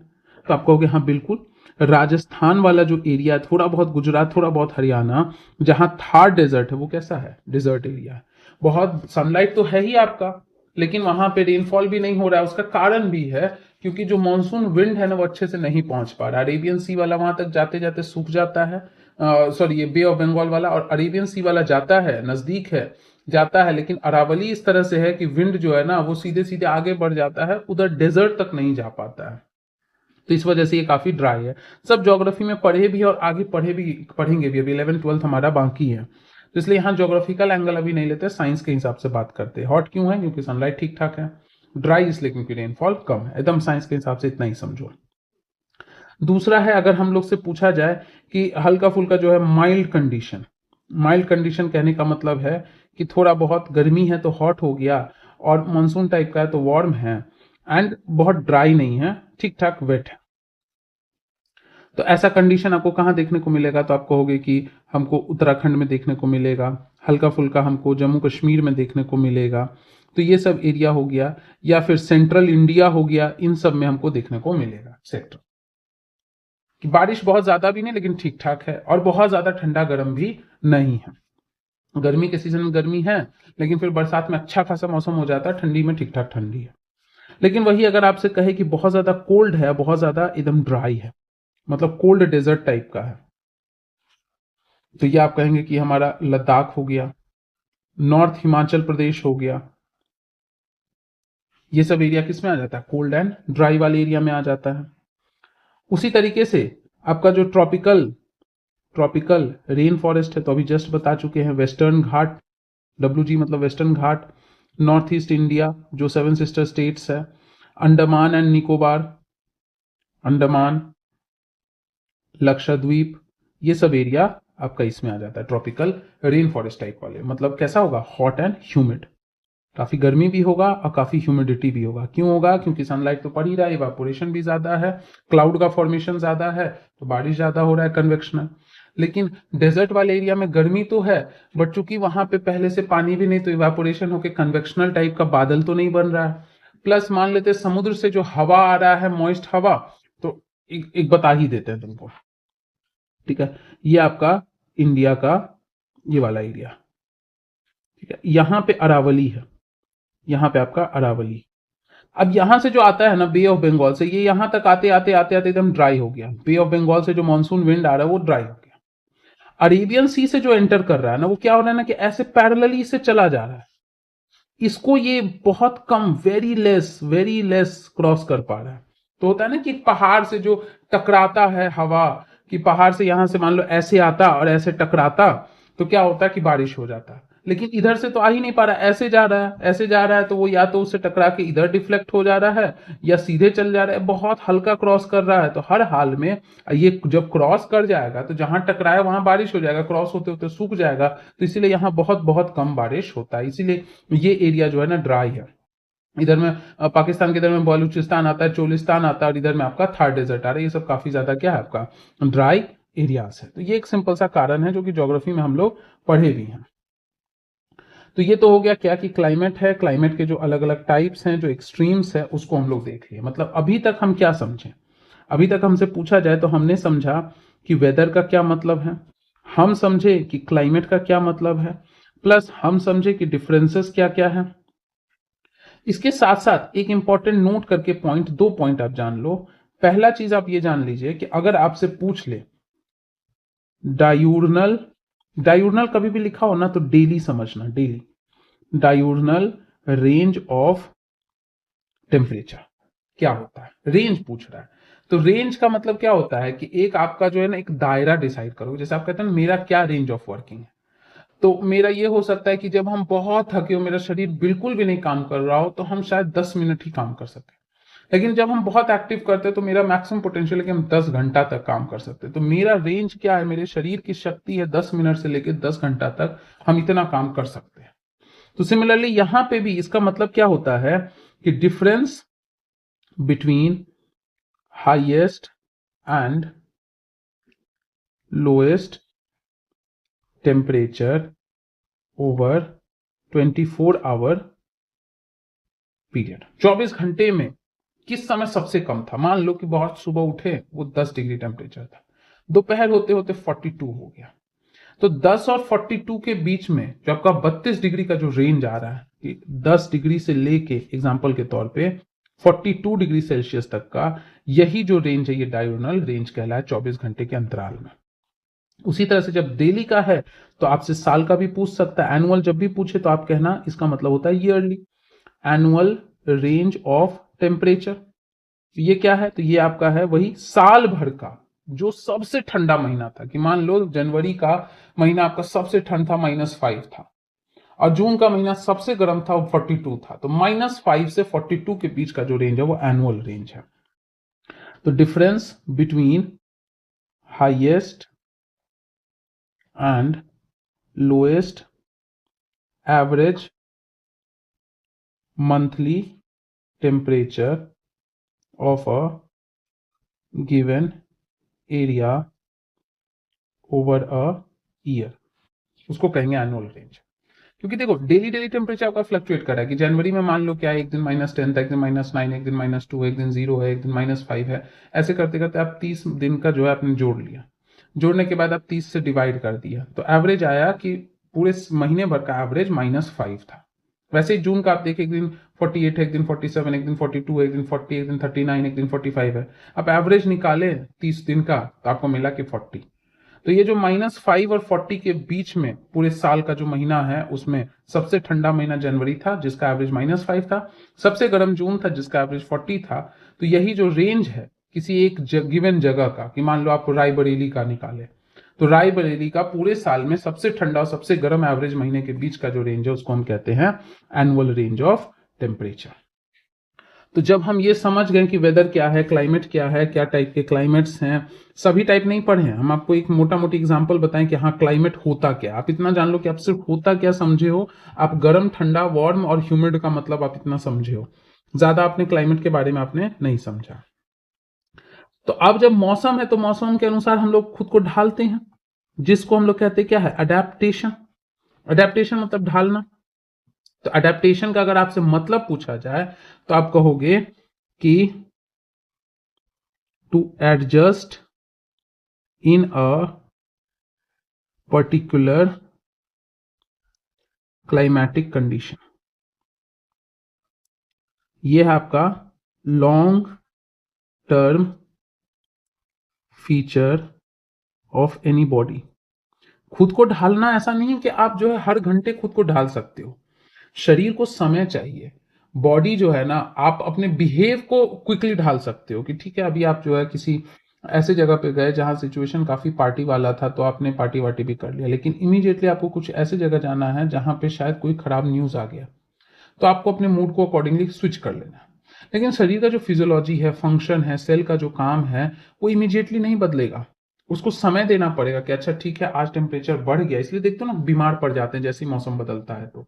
तो आप कहोगे हाँ बिल्कुल। राजस्थान वाला जो एरिया, थोड़ा बहुत गुजरात, थोड़ा बहुत हरियाणा, जहां थार डेजर्ट है, वो कैसा है, डेजर्ट एरिया है। बहुत सनलाइट तो है ही आपका, लेकिन वहां पे रेनफॉल भी नहीं हो रहा है। उसका कारण भी है क्योंकि जो मानसून विंड है ना, वो अच्छे से नहीं पहुंच पा रहा। अरेबियन सी वाला वहां तक जाते जाते सूख जाता है, सॉरी ये बे ऑफ बंगाल वाला, और अरेबियन सी वाला जाता है, नजदीक है, जाता है, लेकिन अरावली इस तरह से है कि विंड जो है ना, वो सीधे सीधे आगे बढ़ जाता है, उधर डेजर्ट तक नहीं जा पाता है। तो इस वजह से ये काफी ड्राई है। सब ज्योग्राफी में पढ़े भी और आगे पढ़ेंगे भी, अभी 11th 12th हमारा बाकी है, तो इसलिए यहाँ ज्योग्राफिकल एंगल अभी नहीं लेते, साइंस के हिसाब से बात करते हैं। हॉट क्यों है, क्योंकि सनलाइट ठीक ठाक है, ड्राई इसलिए क्योंकि रेनफॉल कम है, एकदम साइंस के हिसाब से इतना ही समझो। दूसरा है, अगर हम लोग से पूछा जाए कि हल्का फुल्का जो है माइल्ड कंडीशन, माइल्ड कंडीशन कहने का मतलब है कि थोड़ा बहुत गर्मी है तो हॉट हो गया, और मानसून टाइप का है तो वार्म है, एंड बहुत ड्राई नहीं है, ठीक ठाक वेट है। तो ऐसा कंडीशन आपको कहाँ देखने को मिलेगा, तो आप कहोगे कि हमको उत्तराखंड में देखने को मिलेगा, हल्का फुल्का हमको जम्मू कश्मीर में देखने को मिलेगा। तो ये सब एरिया हो गया, या फिर सेंट्रल इंडिया हो गया, इन सब में हमको देखने को मिलेगा सेक्टर कि बारिश बहुत ज्यादा भी नहीं लेकिन ठीक ठाक है, और बहुत ज्यादा ठंडा गर्म भी नहीं है। गर्मी के सीजन में गर्मी है, लेकिन फिर बरसात में अच्छा खासा मौसम हो जाता है, ठंडी में ठीक ठाक ठंडी है। लेकिन वही अगर आपसे कहे कि बहुत ज्यादा कोल्ड है, बहुत ज्यादा एकदम ड्राई है, मतलब कोल्ड डेजर्ट टाइप का है, तो ये आप कहेंगे कि हमारा लद्दाख हो गया, नॉर्थ हिमाचल प्रदेश हो गया, ये सब एरिया किस में आ जाता है, कोल्ड एंड ड्राई वाले एरिया में आ जाता है। उसी तरीके से आपका जो ट्रॉपिकल रेन फॉरेस्ट है, तो अभी जस्ट बता चुके हैं, वेस्टर्न घाट, WG मतलब वेस्टर्न घाट, नॉर्थ ईस्ट इंडिया जो 7 सिस्टर स्टेट्स है, अंडमान एंड निकोबार, अंडमान, लक्षद्वीप, ये सब एरिया आपका इसमें आ जाता है ट्रॉपिकल रेन फॉरेस्ट टाइप वाले। मतलब कैसा होगा, हॉट एंड ह्यूमिड, काफी गर्मी भी होगा और काफी ह्यूमिडिटी भी होगा। क्यों होगा, क्योंकि सनलाइट तो पड़ ही रहा है, इवापोरेशन भी ज्यादा है, क्लाउड का फॉर्मेशन ज्यादा है, तो बारिश ज्यादा हो रहा है, कन्वेक्शनल। लेकिन डेजर्ट वाले एरिया में गर्मी तो है, बट चूंकि वहां पे पहले से पानी भी नहीं, तो इवापोरेशन होकर कन्वेक्शनल टाइप का बादल तो नहीं बन रहा है। प्लस मान लेते समुद्र से जो हवा आ रहा है, मॉइस्ट हवा, तो एक बता ही देते हैं तुमको, ठीक है। ये आपका इंडिया का ये वाला एरिया, ठीक है। यहाँ पे अरावली है, यहाँ पे आपका अरावली, अब यहां से जो आता है ना बे ऑफ बंगाल से, ये यहां तक आते आते आते आते एकदम ड्राई हो गया। बे ऑफ बंगाल से जो मानसून विंड आ रहा है वो ड्राई हो गया। अरेबियन सी से जो एंटर कर रहा है ना, वो क्या हो रहा है ना कि ऐसे पैरेलली से चला जा रहा है, इसको ये बहुत कम, वेरी लेस क्रॉस कर पा रहा है। तो होता है ना कि पहाड़ से जो टकराता है हवा, कि पहाड़ से यहां से मान लो ऐसे आता और ऐसे टकराता, तो क्या होता है कि बारिश हो जाता है। लेकिन इधर से तो आ ही नहीं पा रहा, ऐसे जा रहा है, ऐसे जा रहा है, तो वो या तो उससे टकरा के इधर डिफ्लेक्ट हो जा रहा है या सीधे चल जा रहा है, बहुत हल्का क्रॉस कर रहा है। तो हर हाल में ये जब क्रॉस कर जाएगा तो जहां टकराए वहां बारिश हो जाएगा, क्रॉस होते होते सूख जाएगा। तो इसीलिए यहाँ बहुत बहुत कम बारिश होता है, इसीलिए ये एरिया जो है ना ड्राई है। इधर में पाकिस्तान के इधर में बलूचिस्तान आता है, चोलिस्तान आता है, और इधर में आपका थार डेजर्ट आ रहा है। ये सब काफी ज्यादा क्या है आपका ड्राई एरियाज है। तो ये एक सिंपल सा कारण है जो कि ज्योग्राफी में हम लोग पढ़े भी हैं। तो ये तो हो गया क्या कि क्लाइमेट है, क्लाइमेट के जो अलग अलग टाइप्स हैं, जो एक्सट्रीम्स है, उसको हम लोग देख लिए। मतलब अभी तक हम क्या समझे, अभी तक हमसे पूछा जाए तो हमने समझा कि वेदर का क्या मतलब है, हम समझे कि क्लाइमेट का क्या मतलब है, प्लस हम समझे कि डिफरेंसेस क्या क्या है। इसके साथ साथ एक इंपॉर्टेंट नोट करके पॉइंट, दो पॉइंट आप जान लो। पहला चीज आप ये जान लीजिए कि अगर आपसे पूछ ले डायूर्नल, डायूर्नल कभी भी लिखा हो ना तो डेली समझना, डेली डायूर्नल रेंज ऑफ टेम्परेचर क्या होता है, रेंज पूछ रहा है। तो रेंज का मतलब क्या होता है कि एक आपका जो है ना एक दायरा डिसाइड करो। जैसे आप कहते हैं मेरा क्या रेंज ऑफ वर्किंग है, तो मेरा ये हो सकता है कि जब हम बहुत थके हो, मेरा शरीर बिल्कुल भी नहीं काम कर रहा हो, तो हम शायद 10 मिनट ही काम कर सकते हैं। लेकिन जब हम बहुत एक्टिव करते हैं तो मेरा मैक्सिमम पोटेंशियल है कि हम 10 घंटा तक काम कर सकते हैं। तो मेरा रेंज क्या है, मेरे शरीर की शक्ति है 10 मिनट से लेकर 10 घंटा तक हम इतना काम कर सकते हैं। तो सिमिलरली यहां पे भी इसका मतलब क्या होता है कि difference between highest and lowest temperature over 24 our period, 24 घंटे में किस समय सबसे कम था। मान लो कि बहुत सुबह उठे, वो 10 डिग्री टेम्परेचर था, दोपहर होते होते 42 हो गया। तो 10 और 42 के बीच में जो आपका 32 डिग्री का जो रेंज आ रहा है, कि 10 डिग्री से लेके एग्जाम्पल के तौर पे 42 डिग्री सेल्सियस तक का, यही जो रेंज है ये डायurnal रेंज कहलाए 24 घंटे के अंतराल में। उसी तरह से जब डेली का है तो आपसे साल का भी पूछ सकता है, एनुअल जब भी पूछे तो आप कहना इसका मतलब होता है yearly, annual range of temperature. ये क्या है, तो ये आपका है वही साल भर का जो सबसे ठंडा महीना था, कि मान लो जनवरी का महीना आपका सबसे ठंड था, -5 था, और जून का महीना सबसे गर्म था, 42 था। तो -5 से 42 के बीच का जो रेंज है वो एनुअल रेंज है। तो difference between highest and lowest average monthly temperature of a given area over a year, उसको कहेंगे एनुअल रेंज। क्योंकि देखो डेली डेली टेम्परेचर आपका फ्लक्चुएट कर रहा है, कि जनवरी में मान लो क्या है, एक दिन -10 था, एक दिन -9, एक दिन -2, एक दिन 0 है, एक दिन -5 है। ऐसे करते करते आप 30 दिन का जो है आपने जोड़ लिया, जोड़ने के बाद आप 30 से डिवाइड कर दिया, तो एवरेज आया कि पूरे महीने भर का एवरेज -5 था। वैसे ही जून का आप देखिए, एक दिन 48 है, एक दिन 47, एक दिन 42, एक दिन 40, एक दिन 39, एक दिन 45 है। आप एवरेज निकाले 30 दिन का तो आपको मिला कि 40। तो ये जो -5 और 40 के बीच में पूरे साल का जो महीना है, उसमें सबसे ठंडा महीना जनवरी था जिसका एवरेज -5 था, सबसे गर्म जून था जिसका एवरेज 40 था। तो यही जो रेंज है किसी एक गिवन जगह का, कि मान लो आप रायबरेली का निकाले, तो रायबरेली का पूरे साल में सबसे ठंडा और सबसे गर्म एवरेज महीने के बीच का जो रेंज है उसको हम कहते हैं एनुअल रेंज ऑफ टेम्परेचर। तो जब हम ये समझ गए कि वेदर क्या है, क्लाइमेट क्या है, क्या टाइप के क्लाइमेट्स हैं, सभी टाइप नहीं पढ़े हैं हम, आपको एक मोटा मोटी एग्जांपल बताएं कि हाँ क्लाइमेट होता क्या। आप इतना जान लो कि आप सिर्फ होता क्या समझे हो, आप गर्म ठंडा वार्म और ह्यूमिड का मतलब आप इतना समझे हो, ज्यादा आपने क्लाइमेट के बारे में आपने नहीं समझा। तो अब जब मौसम है तो मौसम के अनुसार हम लोग खुद को ढालते हैं, जिसको हम लोग कहते हैं क्या है, अडेप्टेशन। अडेप्टेशन मतलब ढालना। तो अडेप्टेशन का अगर आपसे मतलब पूछा जाए तो आप कहोगे कि to adjust in a particular climatic condition. ये है आपका long term feature of any body. खुद को ढालना ऐसा नहीं है कि आप जो है हर घंटे खुद को ढाल सकते हो। शरीर को समय चाहिए। बॉडी जो है ना, आप अपने बिहेव को क्विकली ढाल सकते हो कि ठीक है, अभी आप जो है किसी ऐसे जगह पे गए जहां सिचुएशन काफी पार्टी वाला था, तो आपने पार्टी वार्टी भी कर लिया, लेकिन इमीडिएटली आपको कुछ ऐसे जगह जाना है जहां पे शायद कोई खराब न्यूज आ गया, तो आपको अपने मूड को अकॉर्डिंगली स्विच कर लेना है। लेकिन शरीर का जो फिजियोलॉजी है, फंक्शन है, सेल का जो काम है, वो इमीडिएटली नहीं बदलेगा। उसको समय देना पड़ेगा कि अच्छा ठीक है, आज टेम्परेचर बढ़ गया, इसलिए देखते हो ना बीमार पड़ जाते हैं जैसे ही मौसम बदलता है, तो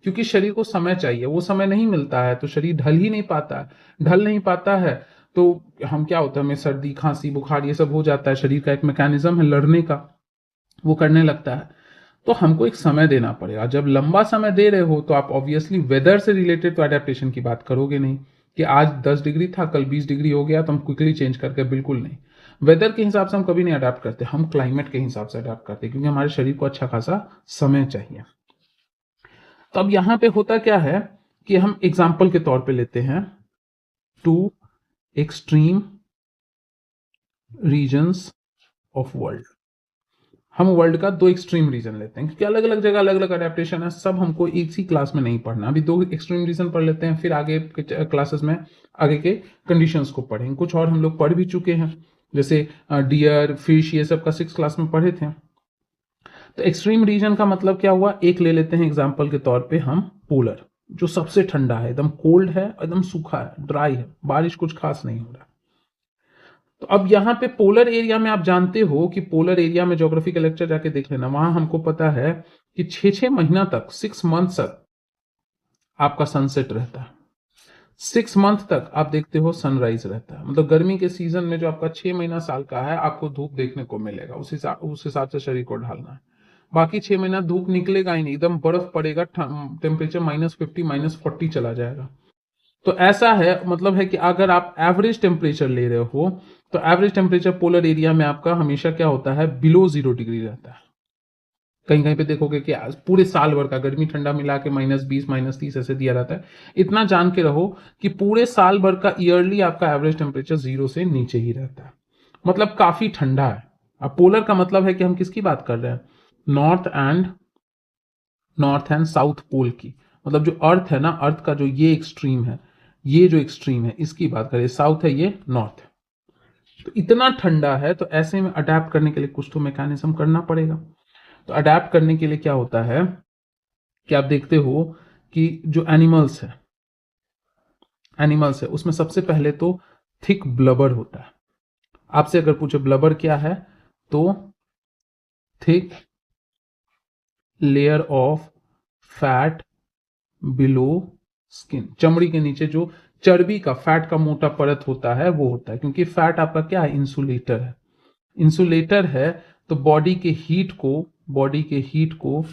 क्योंकि शरीर को समय चाहिए, वो समय नहीं मिलता है तो शरीर ढल ही नहीं पाता है। ढल नहीं पाता है तो हम क्या होता है, हमें सर्दी खांसी बुखार ये सब हो जाता है। शरीर का एक मैकेनिज्म है लड़ने का, वो करने लगता है। तो हमको एक समय देना पड़ेगा। जब लंबा समय दे रहे हो तो आप ऑब्वियसली वेदर से रिलेटेड तो अडेप्टेशन की बात करोगे नहीं कि आज 10 डिग्री था कल 20 डिग्री हो गया तो हम क्विकली चेंज करके, बिल्कुल नहीं। वेदर के हिसाब से हम कभी नहीं अडाप्ट करते, हम क्लाइमेट के हिसाब से अडाप्ट करते हैं, क्योंकि हमारे शरीर को अच्छा खासा समय चाहिए। तो अब यहां पे होता क्या है कि हम एग्जाम्पल के तौर पे लेते हैं two extreme regions of world. हम वर्ल्ड का दो एक्सट्रीम रीजन लेते हैं, क्योंकि अलग अलग जगह अलग अलग अडेप्टेशन है, सब हमको एक ही क्लास में नहीं पढ़ना। अभी दो एक्सट्रीम रीजन पढ़ लेते हैं, फिर आगे के क्लासेस में आगे के कंडीशंस को पढ़ेंगे। कुछ और हम लोग पढ़ भी चुके हैं, जैसे डियर फिश ये सब का 6 क्लास में पढ़े थे। तो एक्सट्रीम रीजन का मतलब क्या हुआ, एक ले लेते हैं एग्जाम्पल के तौर पे हम पोलर, जो सबसे ठंडा है, एकदम कोल्ड है, एकदम सूखा है, ड्राई है, बारिश कुछ खास नहीं हो रहा। तो अब यहाँ पे पोलर एरिया में आप जानते हो कि पोलर एरिया में ज्योग्राफी का लेक्चर जाके देख लेना, वहां हमको पता है कि 6 महीना तक 6 मंथ तक आपका सनसेट रहता है। 6 मंथ तक आप देखते हो सनराइज रहता है। मतलब गर्मी के सीजन में जो आपका 6 महीना साल का है, आपको धूप देखने को मिलेगा, उस हिसाब से शरीर को ढालना है। बाकी 6 महीना धूप निकलेगा ही नहीं, एकदम बर्फ पड़ेगा, टेम्परेचर -50 -40 चला जाएगा। तो ऐसा है, मतलब है कि अगर आप एवरेज टेम्परेचर ले रहे हो तो एवरेज टेम्परेचर पोलर एरिया में आपका हमेशा क्या होता है, बिलो 0 डिग्री रहता है। कहीं कहीं पे देखोगे कि आज पूरे साल भर का गर्मी ठंडा मिला के -20 -30 ऐसे दिया रहता है। इतना जान के रहो कि पूरे साल भर का ईयरली आपका एवरेज टेम्परेचर 0 से नीचे ही रहता है, मतलब काफी ठंडा है। अब पोलर का मतलब है कि हम किसकी बात कर रहे हैं, नॉर्थ एंड साउथ पोल की। मतलब जो अर्थ है ना, अर्थ का जो ये एक्सट्रीम है, ये जो एक्सट्रीम है इसकी बात करें, साउथ है ये नॉर्थ है। तो इतना ठंडा है, तो ऐसे में अडेप्ट करने के लिए कुछ तो मैकेनिज्म करना पड़ेगा। तो अडेप्ट करने के लिए क्या होता है कि आप देखते हो कि जो एनिमल्स है उसमें सबसे पहले तो थिक ब्लबर होता है। आपसे अगर पूछे ब्लबर क्या है, तो thick layer of fat below skin, चमड़ी के नीचे जो चर्बी का, फैट का मोटा परत होता है वो होता है। क्योंकि फैट आपका क्या है, इंसुलेटर है, तो बॉडी के हीट को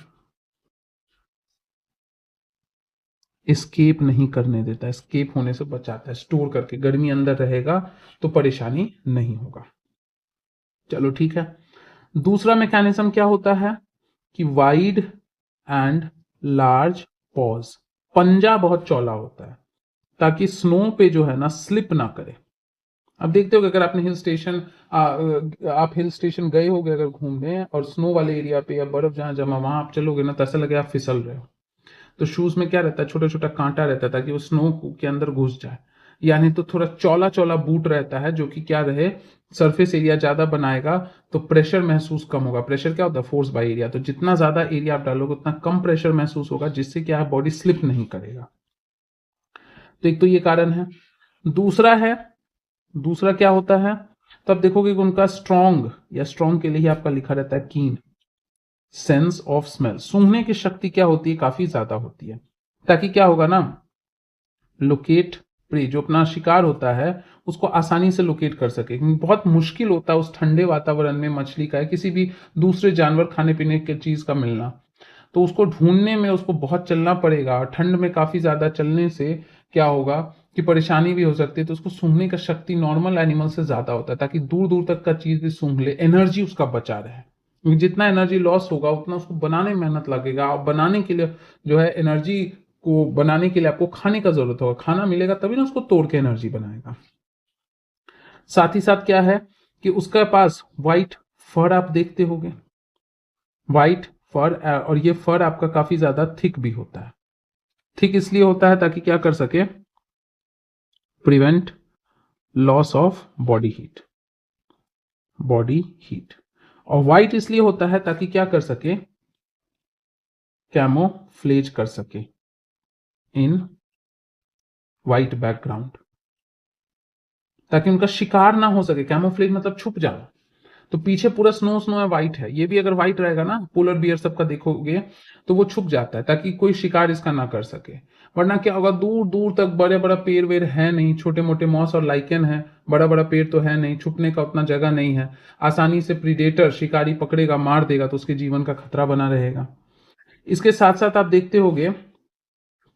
एस्केप नहीं करने देता, एस्केप होने से बचाता है, स्टोर करके गर्मी अंदर रहेगा तो परेशानी नहीं होगा। चलो ठीक है। दूसरा मैकेनिज्म क्या होता है कि वाइड एंड लार्ज पॉज, पंजा बहुत चौड़ा होता है ताकि स्नो पे जो है ना स्लिप ना करे। अब देखते हो कि अगर आपने आप हिल स्टेशन गए होगे अगर घूमने, और स्नो वाले एरिया पे या बर्फ जहां जमा वहां आप चलोगे ना, तो ऐसा लगे आप फिसल रहे हो। तो शूज में क्या रहता है, छोटा छोटा कांटा रहता है ताकि वो स्नो के अंदर घुस जाए। यानी तो थोड़ा चौला चौला बूट रहता है जो कि क्या रहे, सरफेस एरिया ज्यादा बनाएगा, तो प्रेशर महसूस कम होगा। प्रेशर क्या होता है, फोर्स बाय एरिया। तो जितना ज्यादा एरिया आप डालोगे उतना कम प्रेशर महसूस होगा, जिससे क्या है, बॉडी स्लिप नहीं करेगा। तो एक तो ये कारण है। दूसरा क्या होता है, तब देखोगे कि उनका स्ट्रॉन्ग के लिए ही आपका लिखा रहता है कीन सेंस ऑफ स्मेल। सूंघने की शक्ति क्या होती है, काफी ज्यादा होती है, ताकि क्या होगा ना, लोकेट प्रे, जो अपना शिकार होता है उसको आसानी से लोकेट कर सके। क्योंकि बहुत मुश्किल होता है उस ठंडे वातावरण में मछली का, किसी भी दूसरे जानवर खाने पीने के चीज का मिलना, तो उसको ढूंढने में उसको बहुत चलना पड़ेगा। और ठंड में काफी ज्यादा चलने से क्या होगा कि परेशानी भी हो सकती है। तो उसको सूंघने का शक्ति नॉर्मल एनिमल से ज्यादा होता है, ताकि दूर दूर तक का चीज भी सूंघ ले, एनर्जी उसका बचा रहे। क्योंकि जितना एनर्जी लॉस होगा उतना उसको बनाने में मेहनत लगेगा, और बनाने के लिए जो है एनर्जी को बनाने के लिए आपको खाने का जरूरत होगा, खाना मिलेगा तभी ना उसको तोड़ के एनर्जी बनाएगा। साथ ही साथ क्या है कि उसके पास व्हाइट फर आप देखते होंगे, व्हाइट फर, और ये फर आपका काफी ज्यादा थिक भी होता है। थिक इसलिए होता है ताकि क्या कर सके, prevent loss of body heat, body heat. और व्हाइट इसलिए होता है ताकि क्या कर सके, कैमोफ्लेज कर सके इन व्हाइट बैकग्राउंड, ताकि उनका शिकार ना हो सके। कैमोफ्लेज मतलब छुप जाना। तो पीछे पूरा स्नो स्नो है, व्हाइट है, ये भी अगर व्हाइट रहेगा ना, पोलर बियर सबका देखोगे तो वो छुप जाता है ताकि कोई शिकार इसका ना कर सके। वरना क्या होगा, दूर दूर तक बड़े बड़ा पेड़ वेड़ है नहीं, छोटे मोटे मॉस और लाइकेन है, बड़ा बड़ा पेड़ तो है नहीं, छुपने का उतना जगह नहीं है, आसानी से प्रीडेटर शिकारी पकड़ेगा मार देगा तो उसके जीवन का खतरा बना रहेगा। इसके साथ साथ आप देखते होंगे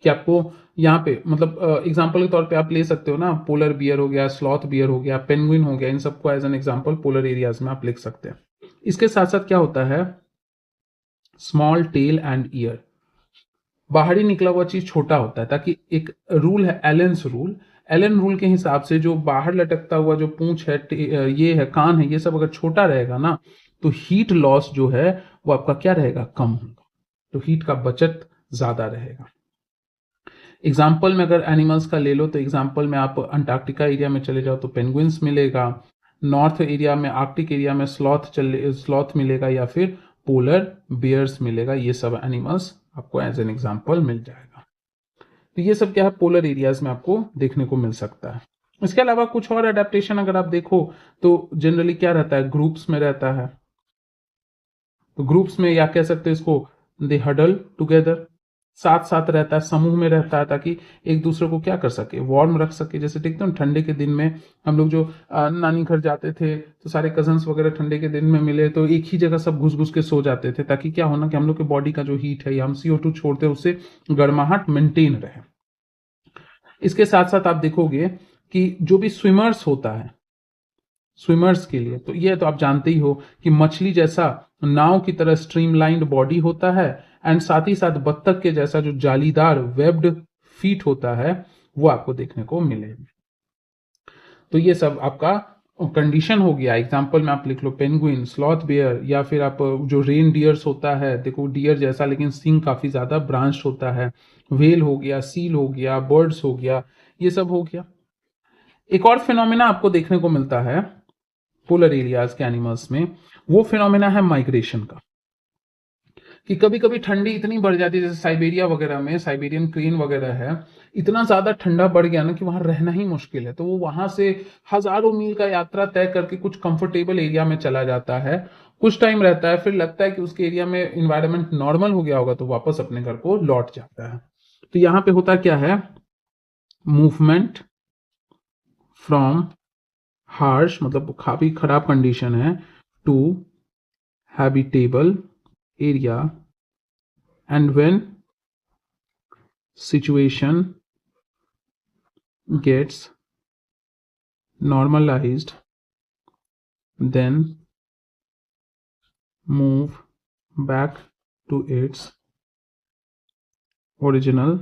कि आपको यहाँ पे मतलब एग्जाम्पल के तौर पे आप ले सकते हो ना, पोलर बियर हो गया, स्लॉथ बियर हो गया, पेंगुइन हो गया, इन सबको as an example polar areas में आप लिख सकते हैं। इसके साथ साथ क्या होता है, स्मॉल टेल एंड ईयर, बाहरी निकला हुआ चीज छोटा होता है, ताकि एक रूल है एलेंस रूल, एलन रूल के हिसाब से जो बाहर लटकता हुआ जो पूंछ है, ये है, कान है, ये सब अगर छोटा रहेगा ना तो हीट लॉस जो है वो आपका क्या रहेगा, कम होगा, तो हीट का बचत ज्यादा रहेगा। एग्जाम्पल में अगर एनिमल्स का ले लो तो एग्जाम्पल में आप अंटार्कटिका एरिया में चले जाओ तो पेंगुइन्स मिलेगा, नॉर्थ एरिया में आर्कटिक एरिया में स्लॉथ मिलेगा, या फिर पोलर बियर्स मिलेगा। ये सब एनिमल्स आपको एज एन एग्जाम्पल मिल जाएगा। तो ये सब क्या है, पोलर एरियाज में आपको देखने को मिल सकता है। इसके अलावा कुछ और अडेप्टेशन अगर आप देखो तो जनरली क्या रहता है, ग्रुप्स में रहता है। तो ग्रुप्स में या कह सकते हैं इसको दे हडल टुगेदर, साथ साथ रहता है, समूह में रहता है, ताकि एक दूसरे को क्या कर सके, वार्म रख सके। जैसे देखते हो ठंडे के दिन में हम लोग जो नानी घर जाते थे तो सारे कजन्स वगैरह ठंडे के दिन में मिले तो एक ही जगह सब घुस घुस के सो जाते थे, ताकि क्या होना कि हम लोग के बॉडी का जो हीट है या हम CO2 छोड़ते हैं उससे गर्माहट मेंटेन रहे। इसके साथ साथ आप देखोगे कि जो भी स्विमर्स होता है, स्विमर्स के लिए तो ये तो आप जानते ही हो कि मछली जैसा नाव की तरह स्ट्रीमलाइंड बॉडी होता है, एंड साथ ही साथ बत्तख के जैसा जो जालीदार वेब्ड फीट होता है वो आपको देखने को मिलेगा। तो ये सब आपका कंडीशन हो गया। एग्जाम्पल में आप लिख लो पेंगुइन, स्लॉथ बियर, या फिर आप जो रेन डियर्स होता है, देखो डियर जैसा लेकिन सिंग काफी ज्यादा ब्रांच होता है, व्हेल हो गया, सील हो गया, बर्ड्स हो गया, ये सब हो गया। एक और फिनोमिना आपको देखने को मिलता है पोलर एरियाज के एनिमल्स में, वो फिनोमिना है माइग्रेशन का। कि कभी कभी ठंडी इतनी बढ़ जाती है, जैसे साइबेरिया वगैरह में, साइबेरियन क्रेन वगैरह है, इतना ज्यादा ठंडा बढ़ गया ना कि वहां रहना ही मुश्किल है, तो वो वहां से हजारों मील का यात्रा तय करके कुछ कंफर्टेबल एरिया में चला जाता है, कुछ टाइम रहता है, फिर लगता है कि उसके एरिया में इन्वायरमेंट नॉर्मल हो गया होगा तो वापस अपने घर को लौट जाता है। तो यहाँ पे होता क्या है, मूवमेंट फ्रॉम हार्श मतलब काफी खराब कंडीशन है, to habitable area, and when situation gets normalized then move back to its original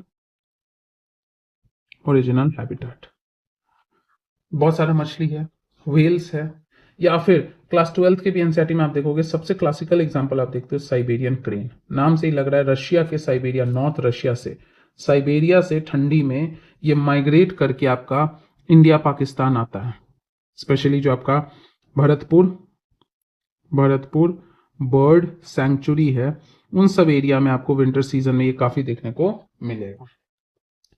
habitat। बहुत सारा मछली है, व्हेल्स है, या फिर क्लास 12 के भी एनसीईआरटी में आप देखोगे सबसे क्लासिकल एग्जांपल आप देखते हो साइबेरियन क्रेन, नाम से ही लग रहा है रशिया के साइबेरिया, नॉर्थ रशिया से, साइबेरिया से ठंडी में ये माइग्रेट करके आपका इंडिया पाकिस्तान आता है। स्पेशली जो आपका भरतपुर बर्ड सैंक्चुरी है, उन सब एरिया में आपको विंटर सीजन में ये काफी देखने को मिलेगा।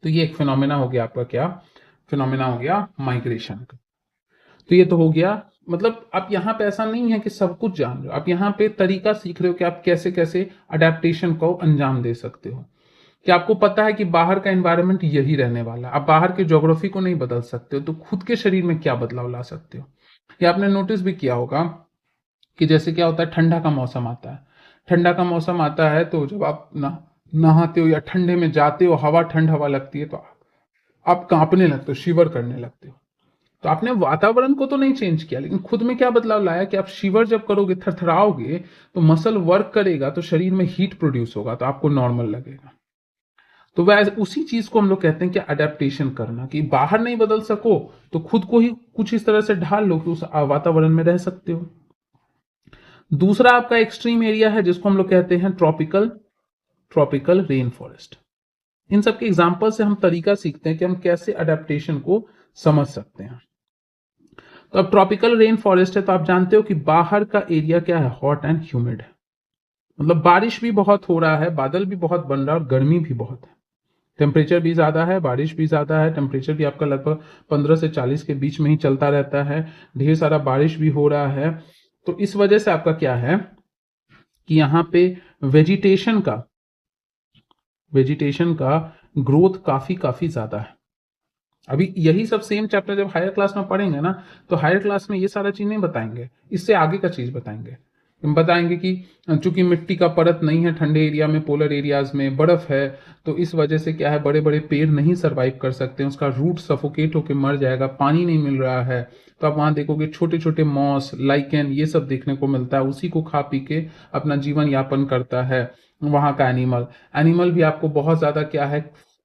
तो ये एक फिनोमेना हो गया आपका, क्या फिनोमेना हो गया, माइग्रेशन का। तो ये तो हो गया, मतलब आप यहाँ पे ऐसा नहीं है कि सब कुछ जान रहे हो, आप यहाँ पे तरीका सीख रहे हो कि आप कैसे कैसे अडेप्टेशन को अंजाम दे सकते हो। कि आपको पता है कि बाहर का एनवायरनमेंट यही रहने वाला, आप बाहर के ज्योग्राफी को नहीं बदल सकते हो, तो खुद के शरीर में क्या बदलाव ला सकते हो। ये आपने नोटिस भी किया होगा कि जैसे क्या होता है, ठंडा का मौसम आता है, ठंडा का मौसम आता है तो जब आप नहाते हो या ठंडे में जाते हो, हवा ठंड हवा लगती है तो आप कांपने लगते हो, शिवर करने लगते हो। तो आपने वातावरण को तो नहीं चेंज किया, लेकिन खुद में क्या बदलाव लाया कि आप शिवर जब करोगे, थरथराओगे, तो मसल वर्क करेगा, तो शरीर में हीट प्रोड्यूस होगा, तो आपको नॉर्मल लगेगा। तो वह उसी चीज को हम लोग कहते हैं कि अडेप्टेशन करना, कि बाहर नहीं बदल सको तो खुद को ही कुछ इस तरह से ढाल लो कि उस वातावरण में रह सकते हो। दूसरा आपका एक्सट्रीम एरिया है जिसको हम लोग कहते हैं ट्रॉपिकल रेन फॉरेस्ट। इन सब के एग्जाम्पल से हम तरीका सीखते हैं कि हम कैसे अडेप्टेशन को समझ सकते हैं। तो अब ट्रॉपिकल रेन फॉरेस्ट है तो आप जानते हो कि बाहर का एरिया क्या है, हॉट एंड ह्यूमिड है, मतलब बारिश भी बहुत हो रहा है, बादल भी बहुत बन रहा है और गर्मी भी बहुत है। टेम्परेचर भी ज्यादा है, बारिश भी ज्यादा है, टेम्परेचर भी आपका लगभग 15 से 40 के बीच में ही चलता रहता है, ढेर सारा बारिश भी हो रहा है। तो इस वजह से आपका क्या है कि यहाँ पे वेजिटेशन का ग्रोथ काफी ज्यादा है। अभी यही सब सेम चैप्टर जब हायर क्लास में पढ़ेंगे ना, तो हायर क्लास में ये सारा चीज नहीं बताएंगे, इससे आगे का चीज बताएंगे। हम बताएंगे कि चूंकि मिट्टी का परत नहीं है ठंडे एरिया में, पोलर एरियाज में बर्फ है, तो इस वजह से क्या है, बड़े बड़े पेड़ नहीं सरवाइव कर सकते, उसका रूट सफोकेट होकर मर जाएगा, पानी नहीं मिल रहा है। तो आप वहां देखोगे छोटे छोटे मॉस, लाइकेन, ये सब देखने को मिलता है, उसी को खा पी के अपना जीवन यापन करता है वहां का एनिमल भी आपको बहुत ज्यादा क्या है,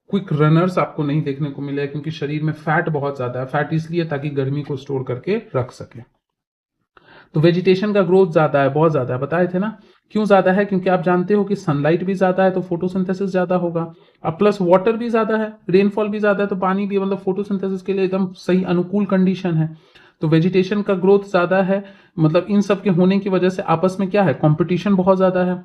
क्विक रनर्स आपको नहीं देखने को मिले, क्योंकि शरीर में फैट बहुत ज्यादा है। फैट इसलिए ताकि गर्मी को स्टोर करके रख सके। तो वेजिटेशन का ग्रोथ ज्यादा है, बहुत ज्यादा है, बताए थे ना। क्यों ज्यादा है, क्योंकि आप जानते हो कि सनलाइट भी ज्यादा है तो फोटोसिंथेसिस ज्यादा होगा, अब प्लस वाटर भी ज्यादा है, रेनफॉल भी ज्यादा है, तो पानी भी, मतलब फोटोसिंथेसिस के लिए एकदम सही अनुकूल कंडीशन है। तो वेजिटेशन का ग्रोथ ज्यादा है, मतलब इन सब के होने की वजह से आपस में क्या है, कंपटीशन बहुत ज्यादा है।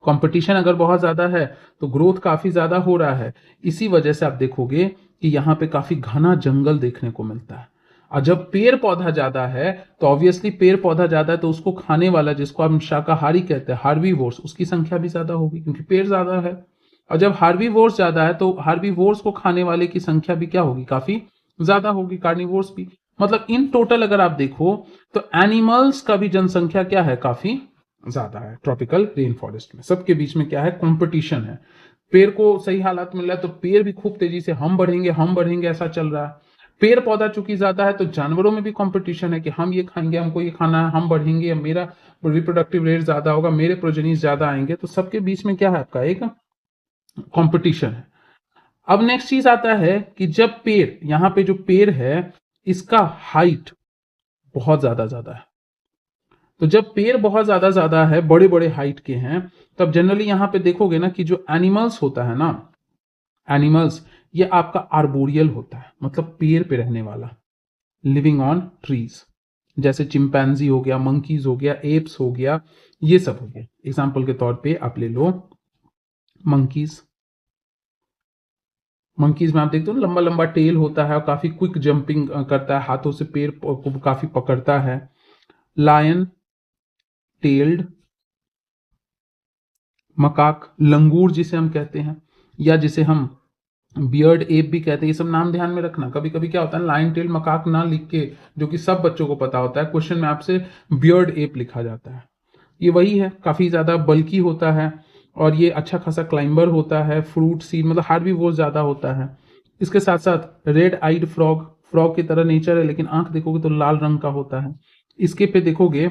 कंपटीशन अगर बहुत ज्यादा है तो ग्रोथ काफी ज्यादा हो रहा है। इसी वजह से आप देखोगे कि यहाँ पे काफी घना जंगल देखने को मिलता है। और जब पेड़ पौधा ज्यादा है तो ऑब्वियसली पेड़ पौधा ज्यादा है तो उसको खाने वाला, जिसको हम शाकाहारी कहते हैं, हार्बीवोर्स, उसकी संख्या भी ज्यादा होगी क्योंकि पेड़ ज्यादा है। और जब हार्बीवोर्स ज्यादा है तो हार्बीवोर्स को खाने वाले की संख्या भी क्या होगी, काफी ज्यादा होगी, कार्निवोर्स भी। मतलब इन टोटल अगर आप देखो तो एनिमल्स का भी जनसंख्या क्या है, काफी ज्यादा है ट्रॉपिकल रेन फॉरेस्ट में। सबके बीच में क्या है, कंपटीशन है। पेड़ को सही हालात मिल रहा है तो पेड़ भी खूब तेजी से हम बढ़ेंगे ऐसा चल रहा है। पेड़ पौधा चूंकि ज्यादा है तो जानवरों में भी कंपटीशन है कि हम ये खाएंगे, हमको ये खाना है, हम बढ़ेंगे, मेरा रिप्रोडक्टिव रेट ज्यादा होगा, मेरे प्रोजेनीज ज्यादा आएंगे। तो सबके बीच में क्या है, आपका एक कंपटीशन है। अब नेक्स्ट चीज आता है कि जब पेड़, यहाँ पे जो पेड़ है इसका हाइट बहुत ज्यादा है, तो जब पेड़ बहुत ज्यादा है, बड़े बड़े हाइट के हैं, तब जनरली यहां पे देखोगे ना कि जो एनिमल्स होता है ना, एनिमल्स ये आपका आर्बोरियल होता है, मतलब पेड़ पे रहने वाला, लिविंग ऑन ट्रीज। जैसे चिंपैंजी हो गया, मंकीज हो गया, एप्स हो गया, ये सब हो गया। एग्जाम्पल के तौर पे आप ले लो मंकीज। मंकीज में आप देखते हो लंबा लंबा टेल होता है और काफी क्विक जंपिंग करता है, हाथों से पेड़ को काफी पकड़ता है। लायन, टेल्ड, मकाक, लंगूर जिसे हम कहते हैं, या जिसे हम बियर्ड एप भी कहते हैं, ये सब नाम ध्यान में रखना। कभी कभी क्या होता है, लायन टेल मकाक ना लिख के, जो कि सब बच्चों को पता होता है, क्वेश्चन में आपसे बियर्ड एप लिखा जाता है। ये वही है, काफी ज्यादा बल्की होता है और ये अच्छा खासा क्लाइंबर होता है, फ्रूट सीड, मतलब हार्बीवोर ज्यादा होता है। इसके साथ साथ रेड आइड फ्रॉग, फ्रॉग की तरह नेचर है लेकिन आंख देखोगे तो लाल रंग का होता है। इसके पे देखोगे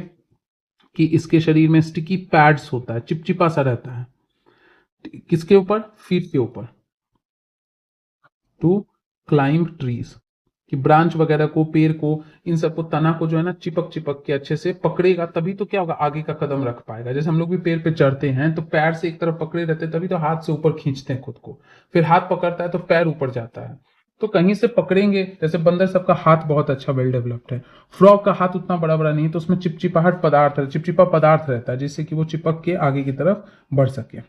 कि इसके शरीर में स्टिकी पैड्स होता है, चिपचिपा सा रहता है। किसके ऊपर, फीट के ऊपर, टू क्लाइंब ट्रीज, कि ब्रांच वगैरह को, पेड़ को, इन सबको, तना को जो है ना चिपक के अच्छे से पकड़ेगा, तभी तो क्या होगा, आगे का कदम रख पाएगा। जैसे हम लोग भी पेड़ पे चढ़ते हैं तो पैर से एक तरफ पकड़े रहते हैं, तभी तो हाथ से ऊपर खींचते हैं खुद को, फिर हाथ पकड़ता है तो पैर ऊपर जाता है। तो कहीं से पकड़ेंगे, जैसे बंदर सबका हाथ बहुत अच्छा वेल डेवलप्ड है, फ्रॉग का हाथ उतना बड़ा बड़ा नहीं है, तो उसमें चिपचिपा पदार्थ रहता है जिससे कि वो चिपक के आगे की तरफ बढ़ सके।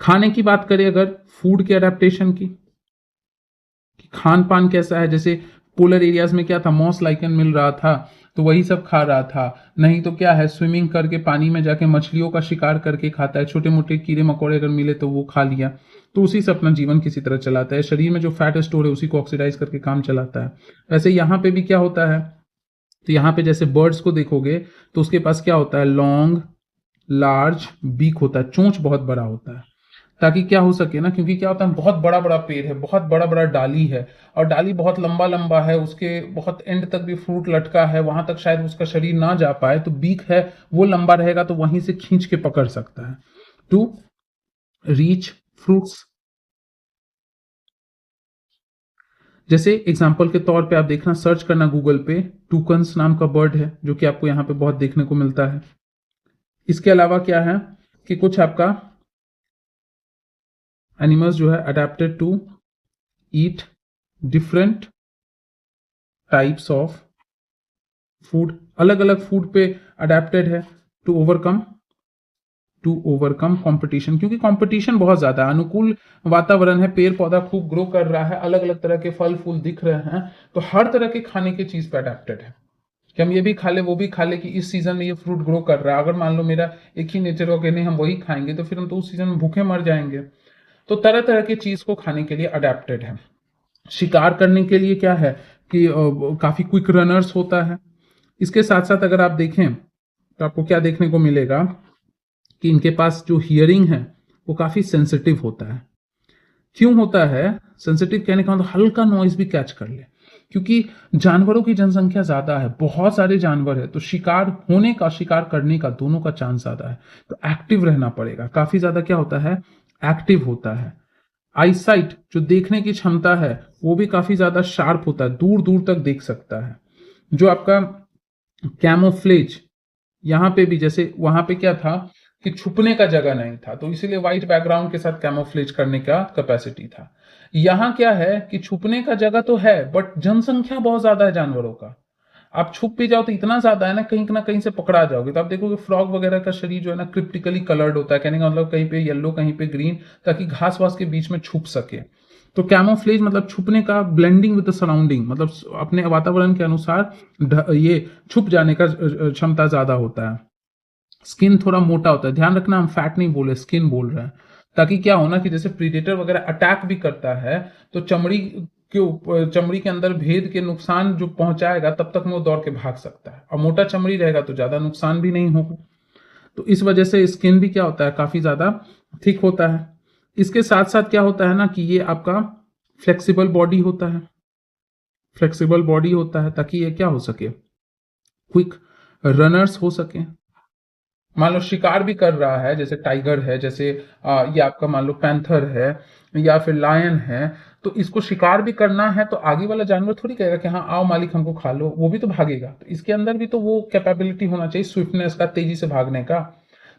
खाने की बात करें अगर, फूड के अडेप्टेशन की, खान पान कैसा है, जैसे पोलर एरियाज में क्या था, मॉस लाइकन मिल रहा था तो वही सब खा रहा था, नहीं तो क्या है, स्विमिंग करके पानी में जाके मछलियों का शिकार करके खाता है, छोटे मोटे कीड़े मकोड़े अगर मिले तो वो खा लिया, तो उसी से अपना जीवन किसी तरह चलाता है। शरीर में जो फैट स्टोर है उसी को ऑक्सीडाइज करके काम चलाता है। वैसे यहाँ पे भी क्या होता है, तो यहाँ पे जैसे बर्ड्स को देखोगे तो उसके पास क्या होता है, लॉन्ग लार्ज बीक होता है, चोंच बहुत बड़ा होता है, ताकि क्या हो सके ना, क्योंकि क्या होता है, बहुत बड़ा बड़ा पेड़ है, बहुत बड़ा बड़ा डाली है और डाली बहुत लंबा लंबा है, उसके बहुत एंड तक भी फ्रूट लटका है, वहां तक शायद उसका शरीर ना जा पाए, तो बीक है वो लंबा रहेगा तो वहीं से खींच के पकड़ सकता है, टू रीच फ्रूट्स। जैसे एग्जाम्पल के तौर पे आप देखना, सर्च करना गूगल पे, टूकन्स नाम का बर्ड है जो कि आपको यहाँ पे बहुत देखने को मिलता है। इसके अलावा क्या है कि कुछ आपका एनिमल्स जो है adapted to eat different types of food, अलग अलग फूड पे अडेप्टेड है टू ओवरकम कंपटीशन, क्योंकि कंपटीशन बहुत ज्यादा है, अनुकूल वातावरण है, पेड़ पौधा खूब ग्रो कर रहा है, अलग अलग तरह के फल फूल दिख रहे हैं, तो हर तरह के खाने की चीज पे अडेप्टेड है कि हम ये भी खा ले वो भी खा ले, कि इस सीजन में ये फ्रूट ग्रो कर रहा है, अगर मान लो मेरा एक ही नेचर हो कि नहीं हम वही खाएंगे तो फिर हम तो उस सीजन में भूखे मर जाएंगे। तो तरह तरह की चीज को खाने के लिए अडेप्टेड है। शिकार करने के लिए क्या है कि काफी क्विक रनर्स होता है। इसके साथ साथ अगर आप देखें तो आपको क्या देखने को मिलेगा कि इनके पास जो हियरिंग है वो काफी सेंसिटिव होता है। क्यों होता है सेंसिटिव, कहने का मतलब हल्का नॉइज भी कैच कर ले, क्योंकि जानवरों की जनसंख्या ज्यादा है, बहुत सारे जानवर है, तो शिकार होने का शिकार करने का दोनों का चांस ज्यादा है, तो एक्टिव रहना पड़ेगा, काफी ज्यादा क्या होता है एक्टिव होता है। आईसाइट जो देखने की क्षमता है वो भी काफी ज्यादा शार्प होता है, दूर दूर तक देख सकता है। जो आपका कैमोफ्लेज, यहाँ पे भी जैसे वहां पे क्या था कि छुपने का जगह नहीं था, तो इसीलिए व्हाइट बैकग्राउंड के साथ कैमोफ्लेज करने का कैपेसिटी था। यहाँ क्या है कि छुपने का जगह तो है बट जनसंख्या बहुत ज्यादा है जानवरों का, आप छुप भी जाओ तो इतना ज्यादा है ना कहीं से पकड़ा जाओगे। तो आप देखोगे फ्रॉग वगैरह का शरीर जो है ना क्रिप्टिकली कलर्ड होता है, कहने का मतलब कहीं पे येलो कहीं पे ग्रीन, ताकि घास वास के बीच में छुप सके। तो कैमोफ्लेज मतलब छुपने का, ब्लेंडिंग विद द सराउंडिंग, मतलब अपने वातावरण के अनुसार ये छुप जाने का क्षमता ज्यादा होता है। स्किन थोड़ा मोटा होता है, ध्यान रखना हम फैट नहीं बोले स्किन बोल रहे हैं, ताकि क्या हो ना कि जैसे प्रीडेटर वगैरह अटैक भी करता है तो चमड़ी के अंदर भेद के नुकसान जो पहुंचाएगा तब तक में वो दौड़ के भाग सकता है, और मोटा चमड़ी रहेगा तो ज्यादा नुकसान भी नहीं होगा। तो इस वजह से स्किन भी क्या होता है काफी ज्यादा थिक होता है। इसके साथ साथ क्या होता है ना कि ये आपका फ्लेक्सिबल बॉडी होता है, फ्लेक्सिबल बॉडी होता है ताकि ये क्या हो सके क्विक रनर्स हो सके। मान लो शिकार भी कर रहा है, जैसे टाइगर है, जैसे ये आपका मान लो पैंथर है या फिर लायन है, तो इसको शिकार भी करना है तो आगे वाला जानवर थोड़ी कहेगा कि हाँ आओ मालिक हमको खा लो, वो भी तो भागेगा, तो इसके अंदर भी तो वो कैपेबिलिटी होना चाहिए स्विफ्टनेस का, तेजी से भागने का।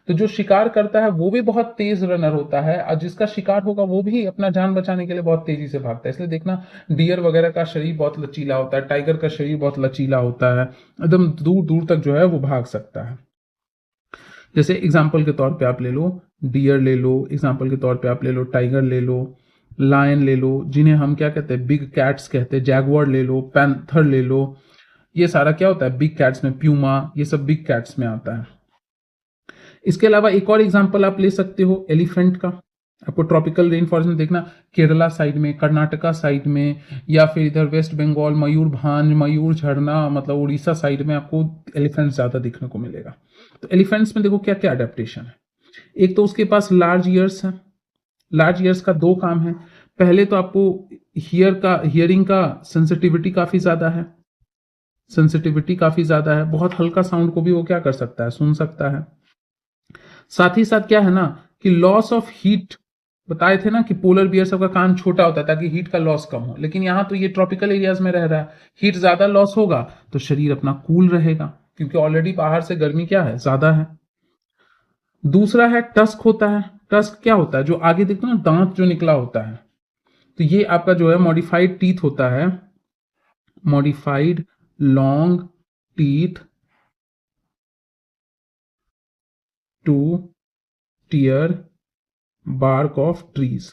तो जो शिकार करता है वो भी बहुत तेज रनर होता है, और जिसका शिकार होगा वो भी अपना जान बचाने के लिए बहुत तेजी से भागता है। इसलिए देखना डियर वगैरह का शरीर बहुत लचीला होता है, टाइगर का शरीर बहुत लचीला होता है, एकदम दूर दूर तक जो है वो भाग सकता है। जैसे एग्जाम्पल के तौर पे आप ले लो डियर ले लो, एग्जाम्पल के तौर पे आप ले लो टाइगर ले लो, लायन ले लो, जिन्हें हम क्या कहते हैं बिग कैट्स कहते हैं, जैगुआर ले लो, पैंथर ले लो, ये सारा क्या होता है बिग कैट्स में, प्यूमा, ये सब बिग कैट्स में आता है। इसके अलावा एक और एग्जाम्पल आप ले सकते हो एलिफेंट का। आपको ट्रॉपिकल रेन फॉरेस्ट में देखना केरला साइड में, कर्नाटका साइड में, या फिर इधर वेस्ट बंगाल मयूर भांज, मयूर झरना, मतलब उड़ीसा साइड में आपको एलिफेंट ज्यादा देखने को मिलेगा। तो एलिफेंट्स में देखो क्या क्या अडेप्टेशन है। एक तो उसके पास लार्ज ईयर्स है, लार्ज ईयर्स का दो काम है। पहले तो आपको हियरिंग का सेंसिटिविटी काफी ज्यादा है, सेंसिटिविटी काफी ज्यादा है, बहुत हल्का साउंड को भी वो क्या कर सकता है सुन सकता है। साथ ही साथ क्या है ना कि लॉस ऑफ हीट, बताए थे ना कि पोलर बियर सबका कान छोटा होता है ताकि हीट का लॉस कम हो, लेकिन यहाँ तो ये ट्रॉपिकल एरियाज में रह रहा है, हीट ज्यादा लॉस होगा तो शरीर अपना कूल रहेगा, क्योंकि ऑलरेडी बाहर से गर्मी क्या है ज्यादा है। दूसरा है टस्क होता है। टस्क क्या होता है, जो आगे देखते हो ना दांत जो निकला होता है, तो ये आपका जो है मॉडिफाइड टीथ होता है, modified long teeth to tear bark of trees.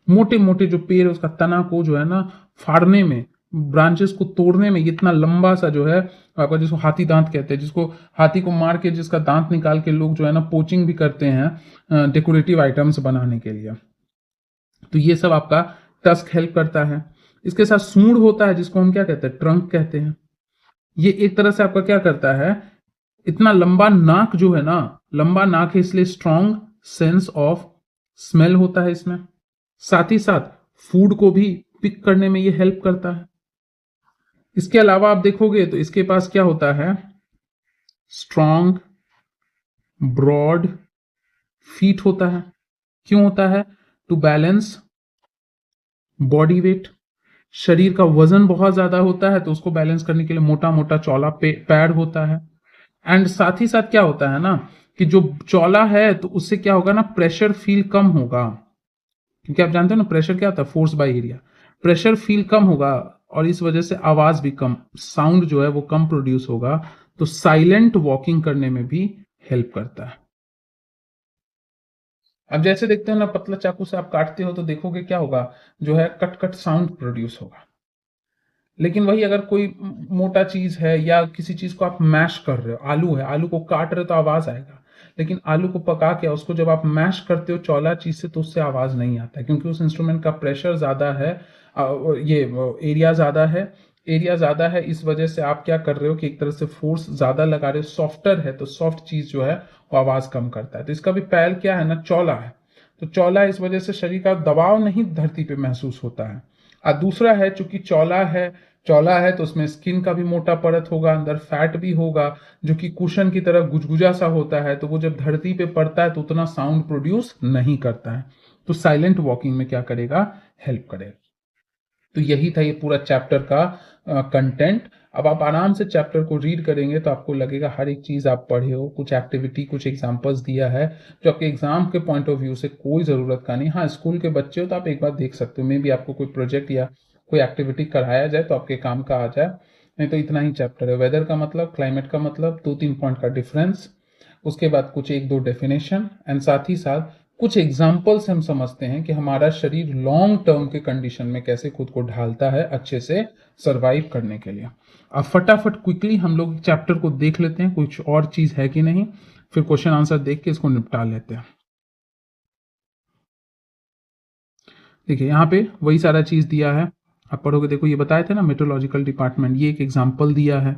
मोटे मोटे जो पेड़ है उसका तना को जो है ना फाड़ने में, ब्रांचेस को तोड़ने में, इतना लंबा सा जो है आपका, जिसको हाथी दांत कहते हैं, जिसको हाथी को मार के जिसका दांत निकाल के लोग जो है ना पोचिंग भी करते हैं डेकोरेटिव आइटम्स बनाने के लिए। तो ये सब आपका टस्क हेल्प करता है। इसके साथ सूंड होता है जिसको हम क्या कहते हैं ट्रंक कहते हैं। ये एक तरह से आपका क्या करता है, इतना लंबा नाक जो है ना, लंबा नाक है इसलिए स्ट्रॉन्ग सेंस ऑफ स्मेल होता है इसमें। साथ ही साथ फूड को भी पिक करने में ये हेल्प करता है। इसके अलावा आप देखोगे तो इसके पास क्या होता है, स्ट्रॉन्ग ब्रॉड फीट होता है। क्यों होता है, टू बैलेंस बॉडी वेट। शरीर का वजन बहुत ज्यादा होता है तो उसको बैलेंस करने के लिए मोटा मोटा चौड़ा पैड होता है। एंड साथ ही साथ क्या होता है ना कि जो चौड़ा है तो उससे क्या होगा ना, प्रेशर फील कम होगा, क्योंकि आप जानते हो ना प्रेशर क्या होता है, force by area. Pressure feel कम होगा और इस वजह से आवाज भी कम, साउंड जो है वो कम प्रोड्यूस होगा, तो साइलेंट वॉकिंग करने में भी हेल्प करता है। अब जैसे देखते हो ना, पतला चाकू से आप काटते हो तो देखोगे क्या होगा, जो है कट कट साउंड प्रोड्यूस होगा। लेकिन वही अगर कोई मोटा चीज है या किसी चीज को आप मैश कर रहे हो, आलू है, आलू को काट रहे हो तो आवाज आएगा, लेकिन आलू को पका के उसको जब आप मैश करते हो चौला चीज से तो उससे आवाज नहीं आता है, क्योंकि उस इंस्ट्रूमेंट का प्रेशर ज्यादा है, ये एरिया ज्यादा है, एरिया ज्यादा है। इस वजह से आप क्या कर रहे हो कि एक तरह से फोर्स ज्यादा लगा रहे हो, सॉफ्टर है तो सॉफ्ट चीज जो है वो आवाज कम करता है। तो इसका भी पैल क्या है ना, चौला है, तो चौला इस वजह से शरीर का दबाव नहीं धरती पे महसूस होता है। और दूसरा है चूंकि चौला है तो उसमें स्किन का भी मोटा परत होगा, अंदर फैट भी होगा, जो कि कुशन की तरह गुजगुजा सा होता है, तो वो जब धरती पे पड़ता है तो उतना साउंड प्रोड्यूस नहीं करता है, तो साइलेंट वॉकिंग में क्या करेगा, हेल्प करेगा। तो यही था ये पूरा चैप्टर का कंटेंट। अब आप आराम से चैप्टर को रीड करेंगे तो आपको लगेगा हर एक चीज आप पढ़े हो, कुछ एक्टिविटी कुछ एग्जांपल्स दिया है जो आपके एग्जाम के पॉइंट ऑफ व्यू से कोई जरूरत का नहीं। हाँ, स्कूल के बच्चे हो तो आप एक बार देख सकते हो, मे भी आपको कोई प्रोजेक्ट या कोई एक्टिविटी कराया जाए तो आपके काम का आ जाए, नहीं तो इतना ही चैप्टर है। वेदर का मतलब, क्लाइमेट का मतलब, 2-3 पॉइंट का डिफरेंस, उसके बाद कुछ 1-2 डेफिनेशन, एंड साथ ही साथ कुछ एग्जाम्पल से हम समझते हैं कि हमारा शरीर लॉन्ग टर्म के कंडीशन में कैसे खुद को ढालता है अच्छे से सरवाइव करने के लिए। अब फटाफट क्विकली हम लोग चैप्टर को देख लेते हैं, कुछ और चीज है कि नहीं, फिर क्वेश्चन आंसर देख के इसको निपटा लेते हैं। देखिए यहाँ पे वही सारा चीज दिया है, आप पढ़ोगे, देखो ये बताए थे ना मेट्रोलॉजिकल डिपार्टमेंट, ये एक एग्जाम्पल दिया है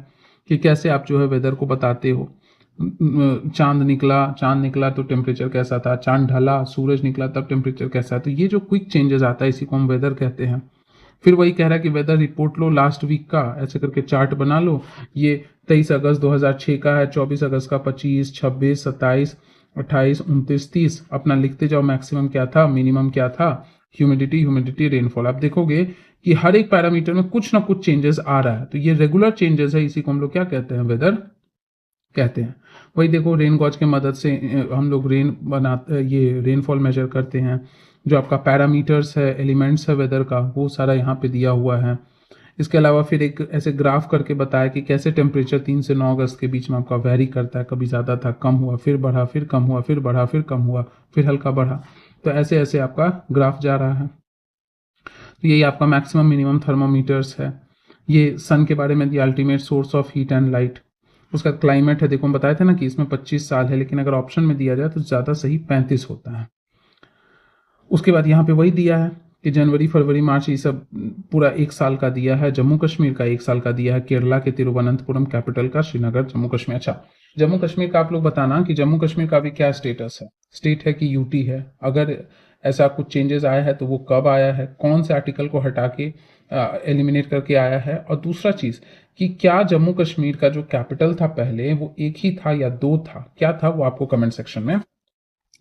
कि कैसे आप जो है वेदर को बताते हो। चांद निकला तो टेम्परेचर कैसा था, चांद ढला, सूरज निकला तब टेम्परेचर कैसा, तो ये जो क्विक चेंजेस आता है इसी को हम वेदर कहते हैं। फिर वही कह रहा है कि वेदर रिपोर्ट लो लास्ट वीक का, ऐसे करके चार्ट बना लो, ये 23 अगस्त 2006 का है, 24 अगस्त का, 25, 26, 27, 28, 29, 30, अपना लिखते जाओ, मैक्सिमम क्या था, मिनिमम क्या था, ह्यूमिडिटी, रेनफॉल। आप देखोगे कि हर एक पैरामीटर में कुछ ना कुछ चेंजेस आ रहा है, तो ये रेगुलर चेंजेस है, इसी को हम लोग क्या कहते हैं, वेदर कहते हैं। वही देखो रेन गॉज की मदद से हम लोग ये रेनफॉल मेजर करते हैं, जो आपका पैरामीटर्स है, एलिमेंट्स है वेदर का, वो सारा यहाँ पे दिया हुआ है। इसके अलावा फिर एक ऐसे ग्राफ करके बताया कि कैसे टेम्परेचर 3 से 9 अगस्त के बीच में आपका वेरी करता है, कभी ज़्यादा था, कम हुआ, फिर बढ़ा, फिर कम हुआ, फिर बढ़ा, फिर कम हुआ, फिर हल्का बढ़ा, तो ऐसे ऐसे आपका ग्राफ जा रहा है। तो यही आपका मैक्सिमम मिनिमम थर्मोमीटर्स है। ये सन के बारे में, the ultimate source of heat and light. उसका क्लाइमेट है, देखो हम बताए थे ना कि इसमें 25 साल है, लेकिन अगर ऑप्शन में दिया जाए तो ज़्यादा सही 35 होता है। उसके बाद यहाँ पे वही दिया है कि जनवरी फरवरी मार्च ये सब पूरा 1 साल का दिया है, जम्मू कश्मीर का 1 साल का दिया है, केरला के तिरुवनंतपुरम कैपिटल का, श्रीनगर, जम्मू कश्मीर। अच्छा, जम्मू कश्मीर का आप लोग बताना कि जम्मू कश्मीर का भी क्या स्टेटस है, स्टेट है कि यूटी है, अगर ऐसा कुछ चेंजेस आया है तो वो कब आया है, कौन से आर्टिकल को हटा के एलिमिनेट करके आया है, और दूसरा चीज कि क्या जम्मू कश्मीर का जो कैपिटल था पहले वो एक ही था या दो था, क्या था, वो आपको कमेंट सेक्शन में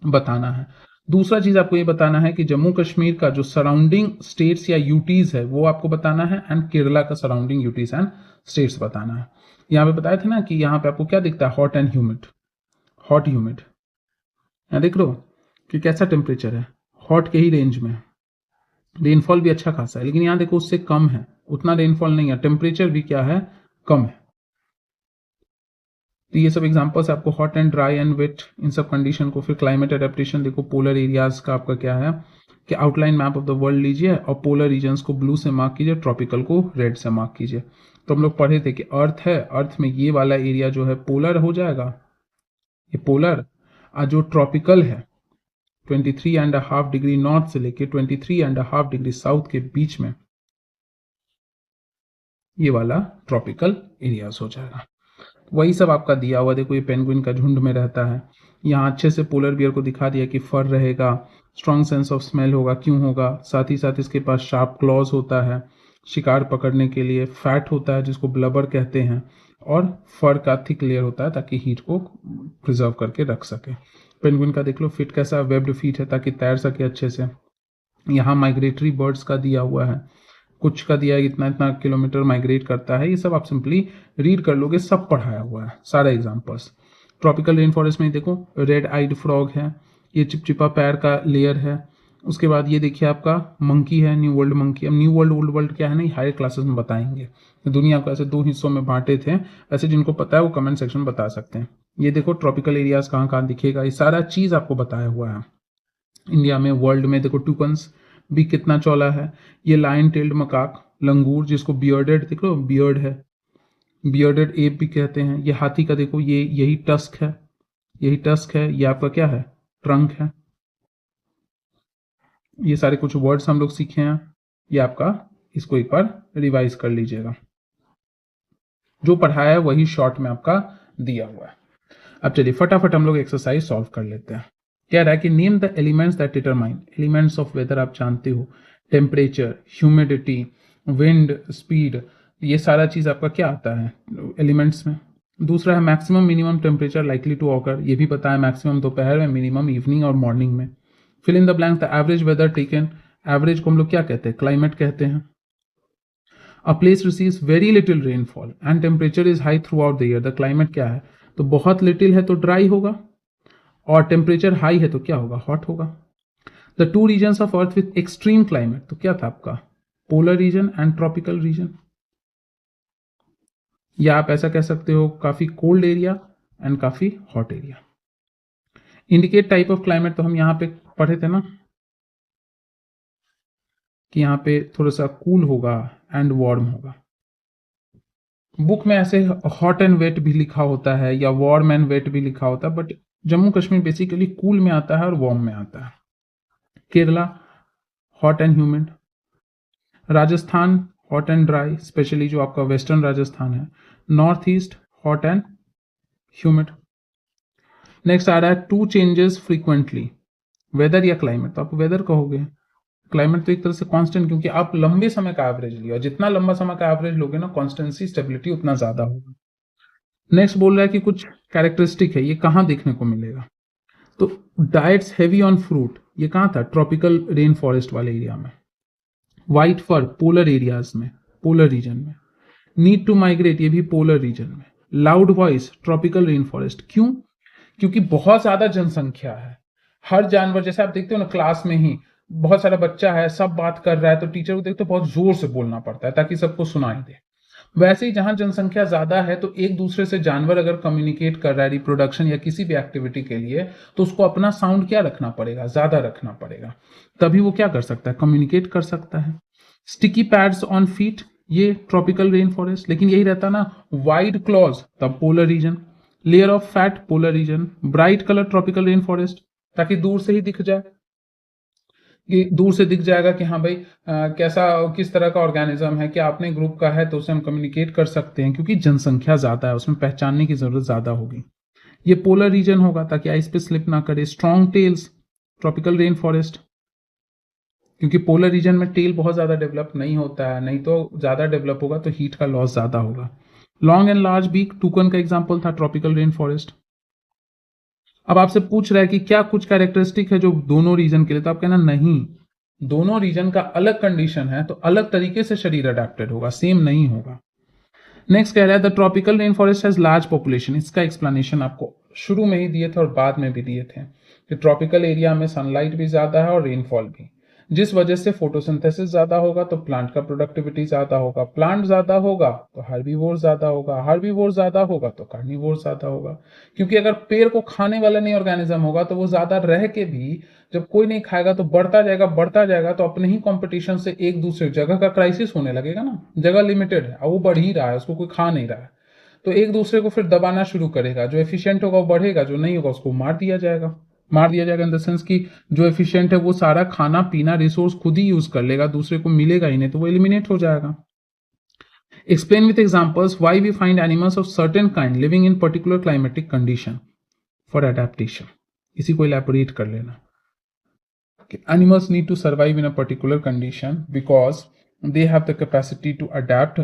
बताना है। दूसरा चीज आपको ये बताना है कि जम्मू कश्मीर का जो सराउंडिंग स्टेट्स या यूटीज है वो आपको बताना है, एंड केरला का सराउंडिंग यूटीज एंड स्टेट्स बताना है। यहाँ पे बताया था ना कि यहाँ पे आपको क्या दिखता है, hot and humid, hot humid, यहाँ देख लो कि कैसा टेम्परेचर है, हॉट के ही रेंज में, रेनफॉल भी अच्छा खासा है, लेकिन यहाँ देखो उससे कम है, उतना रेनफॉल नहीं है, टेम्परेचर भी क्या है, कम है। तो ये सब एग्जांपल्स आपको hot and dry and wet, इन सब कंडीशन को। फिर क्लाइमेट एडेप्टेशन, देखो पोलर एरियाज का आपका क्या है कि outline map of the world लीजिए और पोलर रीजन्स को ब्लू से मार्क कीजिए, ट्रॉपिकल को रेड से मार्क कीजिए। तो हम लोग पढ़े थे कि अर्थ है, अर्थ में ये वाला एरिया जो है पोलर हो जाएगा, ये पोलर, और जो ट्रॉपिकल है 23.5 डिग्री नॉर्थ से लेके 23.5 डिग्री साउथ के बीच में, ये वाला ट्रॉपिकल एरियाज हो जाएगा। वही सब आपका दिया हुआ, देखो ये पेंगुइन का झुंड में रहता है, यहाँ अच्छे से पोलर बियर को दिखा दिया कि फर रहेगा, स्ट्रॉन्ग सेंस ऑफ स्मेल होगा, क्यों होगा, साथ ही साथ इसके पास शार्प क्लॉज होता है शिकार पकड़ने के लिए, फैट होता है जिसको ब्लबर कहते हैं, और फर का थिक लेयर होता है ताकि हीट को प्रिजर्व करके रख सके। पेंगुइन का देख लो फीट कैसा, वेब्ड फीट है ताकि तैर सके अच्छे से। यहाँ माइग्रेटरी बर्ड्स का दिया हुआ है, कुछ का दिया है इतना इतना किलोमीटर माइग्रेट करता है, ये सब आप सिंपली रीड कर लोगे, सब पढ़ाया हुआ है सारा एग्जाम्पल्स। ट्रॉपिकल रेन फॉरेस्ट में देखो रेड आइड फ्रॉग है, ये चिपचिपा पैर का लेयर है। उसके बाद ये देखिए आपका मंकी है, न्यू वर्ल्ड मंकी। अब न्यू वर्ल्ड ओल्ड वर्ल्ड क्या है ना, हायर क्लासेस में बताएंगे। दुनिया को ऐसे दो हिस्सों में बांटे थे, ऐसे जिनको पता है वो कमेंट सेक्शन में बता सकते हैं। ये देखो ट्रॉपिकल एरियाज कहाँ कहाँ दिखेगा, ये सारा चीज आपको बताया हुआ है। इंडिया में वर्ल्ड में देखो टूकन्स भी कितना चौला है, ये लायन टेल्ड मकाक, लंगूर जिसको बियर्डेड देखो बियर्ड है, बियर्डेड एप भी कहते हैं। ये हाथी का देखो ये यही टस्क है, यही टस्क है, ये आपका क्या है, ट्रंक है। ये सारे कुछ वर्ड्स हम लोग सीखे हैं, ये आपका इसको एक बार रिवाइज कर लीजिएगा, जो पढ़ाया है वही शॉर्ट में आपका दिया हुआ है। अब चलिए फटाफट हम लोग एक्सरसाइज सॉल्व कर लेते हैं। कह रहा है कि name the elements that determine, elements of weather आप जानते हो, टेम्परेचर, ह्यूमिडिटी, विंड, स्पीड, ये सारा चीज आपका क्या आता है एलिमेंट्स में। दूसरा है maximum minimum temperature likely to occur, ये भी पता है मैक्सिमम दोपहर में, मिनिमम इवनिंग और मॉर्निंग में। Fill in the blanks, the average weather taken, average को हम लोग क्या कहते हैं, क्लाइमेट कहते हैं। A place receives very little rainfall and temperature is high throughout the year, the climate क्या है, तो बहुत लिटिल है तो ड्राई होगा, और टेम्परेचर हाई है तो क्या होगा, हॉट होगा। The two reasons of earth with extreme climate, तो क्या था आपका, polar region and tropical region, या आप ऐसा कह सकते हो काफी कोल्ड एरिया एंड काफी hot area. Indicate type of climate, तो हम यहां पे पढ़े थे ना कि यहाँ पे थोड़ा सा कूल होगा एंड वार्म होगा। बुक में ऐसे हॉट एंड वेट भी लिखा होता है या वार्म एंड वेट भी लिखा होता है, but Jammu Kashmir basically cool में आता है और वार्म में आता है। Kerala hot and humid, Rajasthan hot and dry, specially जो आपका वेस्टर्न राजस्थान है। North east hot and humid. Next आ रहा है टू चेंजेस फ्रीक्वेंटली, वेदर या क्लाइमेट, तो आप वेदर कहोगे, क्लाइमेट तो एक तरह से कांस्टेंट, क्योंकि आप लंबे समय का एवरेज लिया, जितना लंबा समय का एवरेज लोगे ना कॉन्स्टेंसी स्टेबिलिटी उतना ज्यादा होगा। नेक्स्ट बोल रहा है कि कुछ कैरेक्टरिस्टिक है, ये कहाँ देखने को मिलेगा, तो डाइट्स हेवी ऑन फ्रूट, ये कहाँ था, ट्रॉपिकल रेन फॉरेस्ट वाले एरिया में। व्हाइट फर पोलर एरियाज में, पोलर रीजन में। नीड टू माइग्रेट, ये भी पोलर रीजन में। Loud voice tropical rain forest, क्यों, क्योंकि बहुत ज्यादा जनसंख्या है, हर जानवर, जैसे आप देखते हो ना क्लास में ही बहुत सारा बच्चा है, सब बात कर रहा है, तो टीचर को देखते हो बहुत जोर से बोलना पड़ता है ताकि सबको सुनाई दे। वैसे ही जहां जनसंख्या ज्यादा है तो एक दूसरे से जानवर अगर कम्युनिकेट कर रहा है रिप्रोडक्शन या किसी भी एक्टिविटी के लिए, तो उसको अपना साउंड क्या रखना पड़ेगा, ज्यादा रखना पड़ेगा, तभी वो क्या कर सकता है, कम्युनिकेट कर सकता है। स्टिकी पैड्स ऑन फीट, ये ट्रॉपिकल रेन फॉरेस्ट, लेकिन यही रहता ना वाइड क्लॉज, तब polar region. Layer of fat polar region. Bright colour tropical rain forest, ताकि दूर से ही दिख जाए, कि दूर से दिख जाएगा कि हाँ भाई कैसा किस तरह का ऑर्गेनिज्म है, क्या अपने ग्रुप का है, तो उसे हम कम्युनिकेट कर सकते हैं, क्योंकि जनसंख्या ज्यादा है उसमें पहचानने की जरूरत ज्यादा होगी। ये पोलर रीजन होगा ताकि आइस पे स्लिप ना करे। Strong tails tropical rain forest, क्योंकि पोलर रीजन में टेल बहुत ज्यादा डेवलप नहीं होता है, नहीं तो ज्यादा डेवलप होगा तो हीट का लॉस ज्यादा होगा। Long and large beak toucan का एग्जाम्पल था ट्रॉपिकल रेन फॉरेस्ट। अब आपसे पूछ रहा है कि क्या कुछ कैरेक्टरिस्टिक है जो दोनों रीजन के लिए, तो आप कहना नहीं, दोनों रीजन का अलग कंडीशन है तो अलग तरीके से शरीर अडेप्टेड होगा, सेम नहीं होगा। नेक्स्ट कह रहा है the tropical rain forest has large population, इसका एक्सप्लेनेशन आपको शुरू में ही दिए थे और बाद में भी दिए थे कि ट्रॉपिकल एरिया में सनलाइट भी ज्यादा है और रेनफॉल भी, जिस वजह से फोटोसिंथेसिस ज्यादा होगा तो प्लांट का प्रोडक्टिविटी ज्यादा होगा, प्लांट ज्यादा होगा तो हार्बीवोर ज्यादा होगा, हार्बीवोर ज्यादा होगा तो कार्निवोर ज्यादा होगा। क्योंकि अगर पेड़ को खाने वाला नहीं ऑर्गेनिज्म होगा तो वो ज्यादा रह के भी जब कोई नहीं खाएगा तो बढ़ता जाएगा, तो अपने ही कंपटीशन से एक दूसरे जगह का क्राइसिस होने लगेगा ना, जगह लिमिटेड है और वो बढ़ ही रहा है, उसको कोई खा नहीं रहा है, तो एक दूसरे को फिर दबाना शुरू करेगा, जो एफिशिएंट होगा वो बढ़ेगा, जो नहीं होगा उसको मार दिया जाएगा। मार दिया जाएगा इन द सेंस कि जो एफिशिएंट है वो सारा खाना पीना रिसोर्स खुद ही यूज कर लेगा, दूसरे को मिलेगा ही नहीं, तो वो एलिमिनेट हो जाएगा। Explain with examples why we find animals of certain kind living in particular climatic condition for adaptation, इसी को इलैबोरेट कर लेना। Animals need to survive in a particular condition because they have the capacity to adapt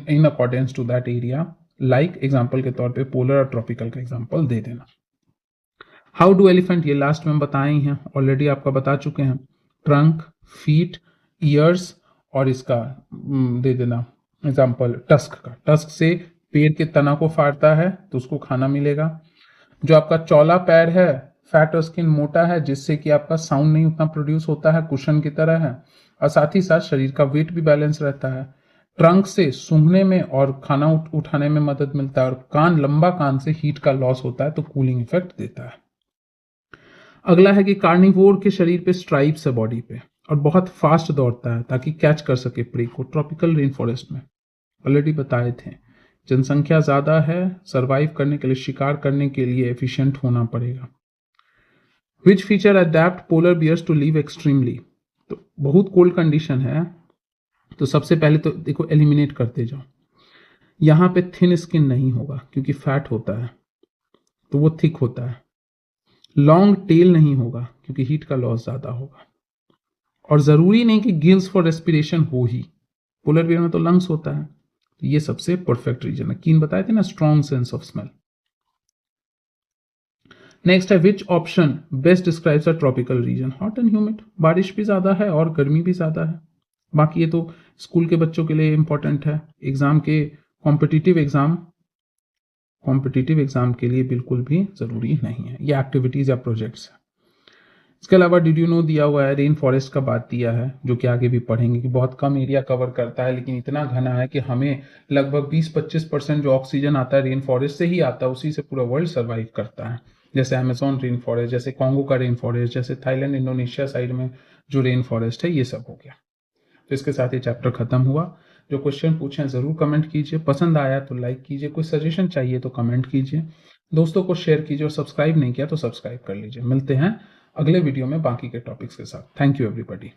in accordance to that area, like example के तौर पे polar और tropical का example दे देना। हाउ डू एलिफेंट, ये लास्ट में बताए ही हैं ऑलरेडी, आपका बता चुके हैं। ट्रंक, फीट, ईयर्स और इसका दे देना एग्जाम्पल टस्क का। टस्क से पेड़ के तना को फाड़ता है तो उसको खाना मिलेगा। जो आपका चौला पैर है, फैट और स्किन मोटा है जिससे कि आपका साउंड नहीं उतना प्रोड्यूस होता है, कुशन की तरह है, और साथ ही साथ शरीर का वेट भी बैलेंस रहता है। ट्रंक से सूंघने में और खाना उठाने में मदद मिलता है, और कान, लंबा कान से हीट का लॉस होता है तो कूलिंग इफेक्ट देता है। अगला है कि कार्निवोर के शरीर पे स्ट्राइप्स है बॉडी पे, और बहुत फास्ट दौड़ता है ताकि कैच कर सके प्रे को। ट्रॉपिकल रेन फॉरेस्ट में ऑलरेडी बताए थे, जनसंख्या ज्यादा है, सरवाइव करने के लिए, शिकार करने के लिए एफिशिएंट होना पड़ेगा। Which feature adapt polar bears to live extremely? तो बहुत कोल्ड कंडीशन है तो सबसे पहले तो देखो एलिमिनेट करते जाओ। यहां पे थिन स्किन नहीं होगा क्योंकि फैट होता है तो वो थिक होता है। लॉन्ग टेल नहीं होगा क्योंकि हीट का लॉस ज्यादा होगा, और जरूरी नहीं कि गिल्स फॉर रेस्पिरेशन हो ही, पोलर बियर में तो लंग्स होता है। तो ये सबसे परफेक्ट रीजन है। कीन बताए थे ना, strong sense of smell. Next है which option best describes a tropical region? Hot and humid, बारिश भी ज्यादा है और गर्मी भी ज्यादा है। बाकी ये तो स्कूल के बच्चों के लिए इंपॉर्टेंट है, एग्जाम के कॉम्पिटिटिव एग्जाम के लिए बिल्कुल भी जरूरी नहीं है, ये एक्टिविटीज या प्रोजेक्ट्स है। इसके अलावा डिड यू नो दिया हुआ है, रेन फॉरेस्ट का बात दिया है जो कि आगे भी पढ़ेंगे कि बहुत कम एरिया कवर करता है लेकिन इतना घना है कि हमें लगभग 20-25% जो ऑक्सीजन आता है रेन फॉरेस्ट से ही आता है, उसी से पूरा वर्ल्ड सर्वाइव करता है। जैसे अमेजोन रेन फॉरेस्ट, जैसे कॉन्गो का रेन फॉरेस्ट, जैसे थाईलैंड इंडोनेशिया साइड में जो रेन फॉरेस्ट है, ये सब हो गया। तो इसके साथ ये चैप्टर खत्म हुआ। जो क्वेश्चन पूछे जरूर कमेंट कीजिए, पसंद आया तो लाइक कीजिए, कोई सजेशन चाहिए तो कमेंट कीजिए, दोस्तों को शेयर कीजिए, और सब्सक्राइब नहीं किया तो सब्सक्राइब कर लीजिए। मिलते हैं अगले वीडियो में बाकी के टॉपिक्स के साथ। Thank you everybody.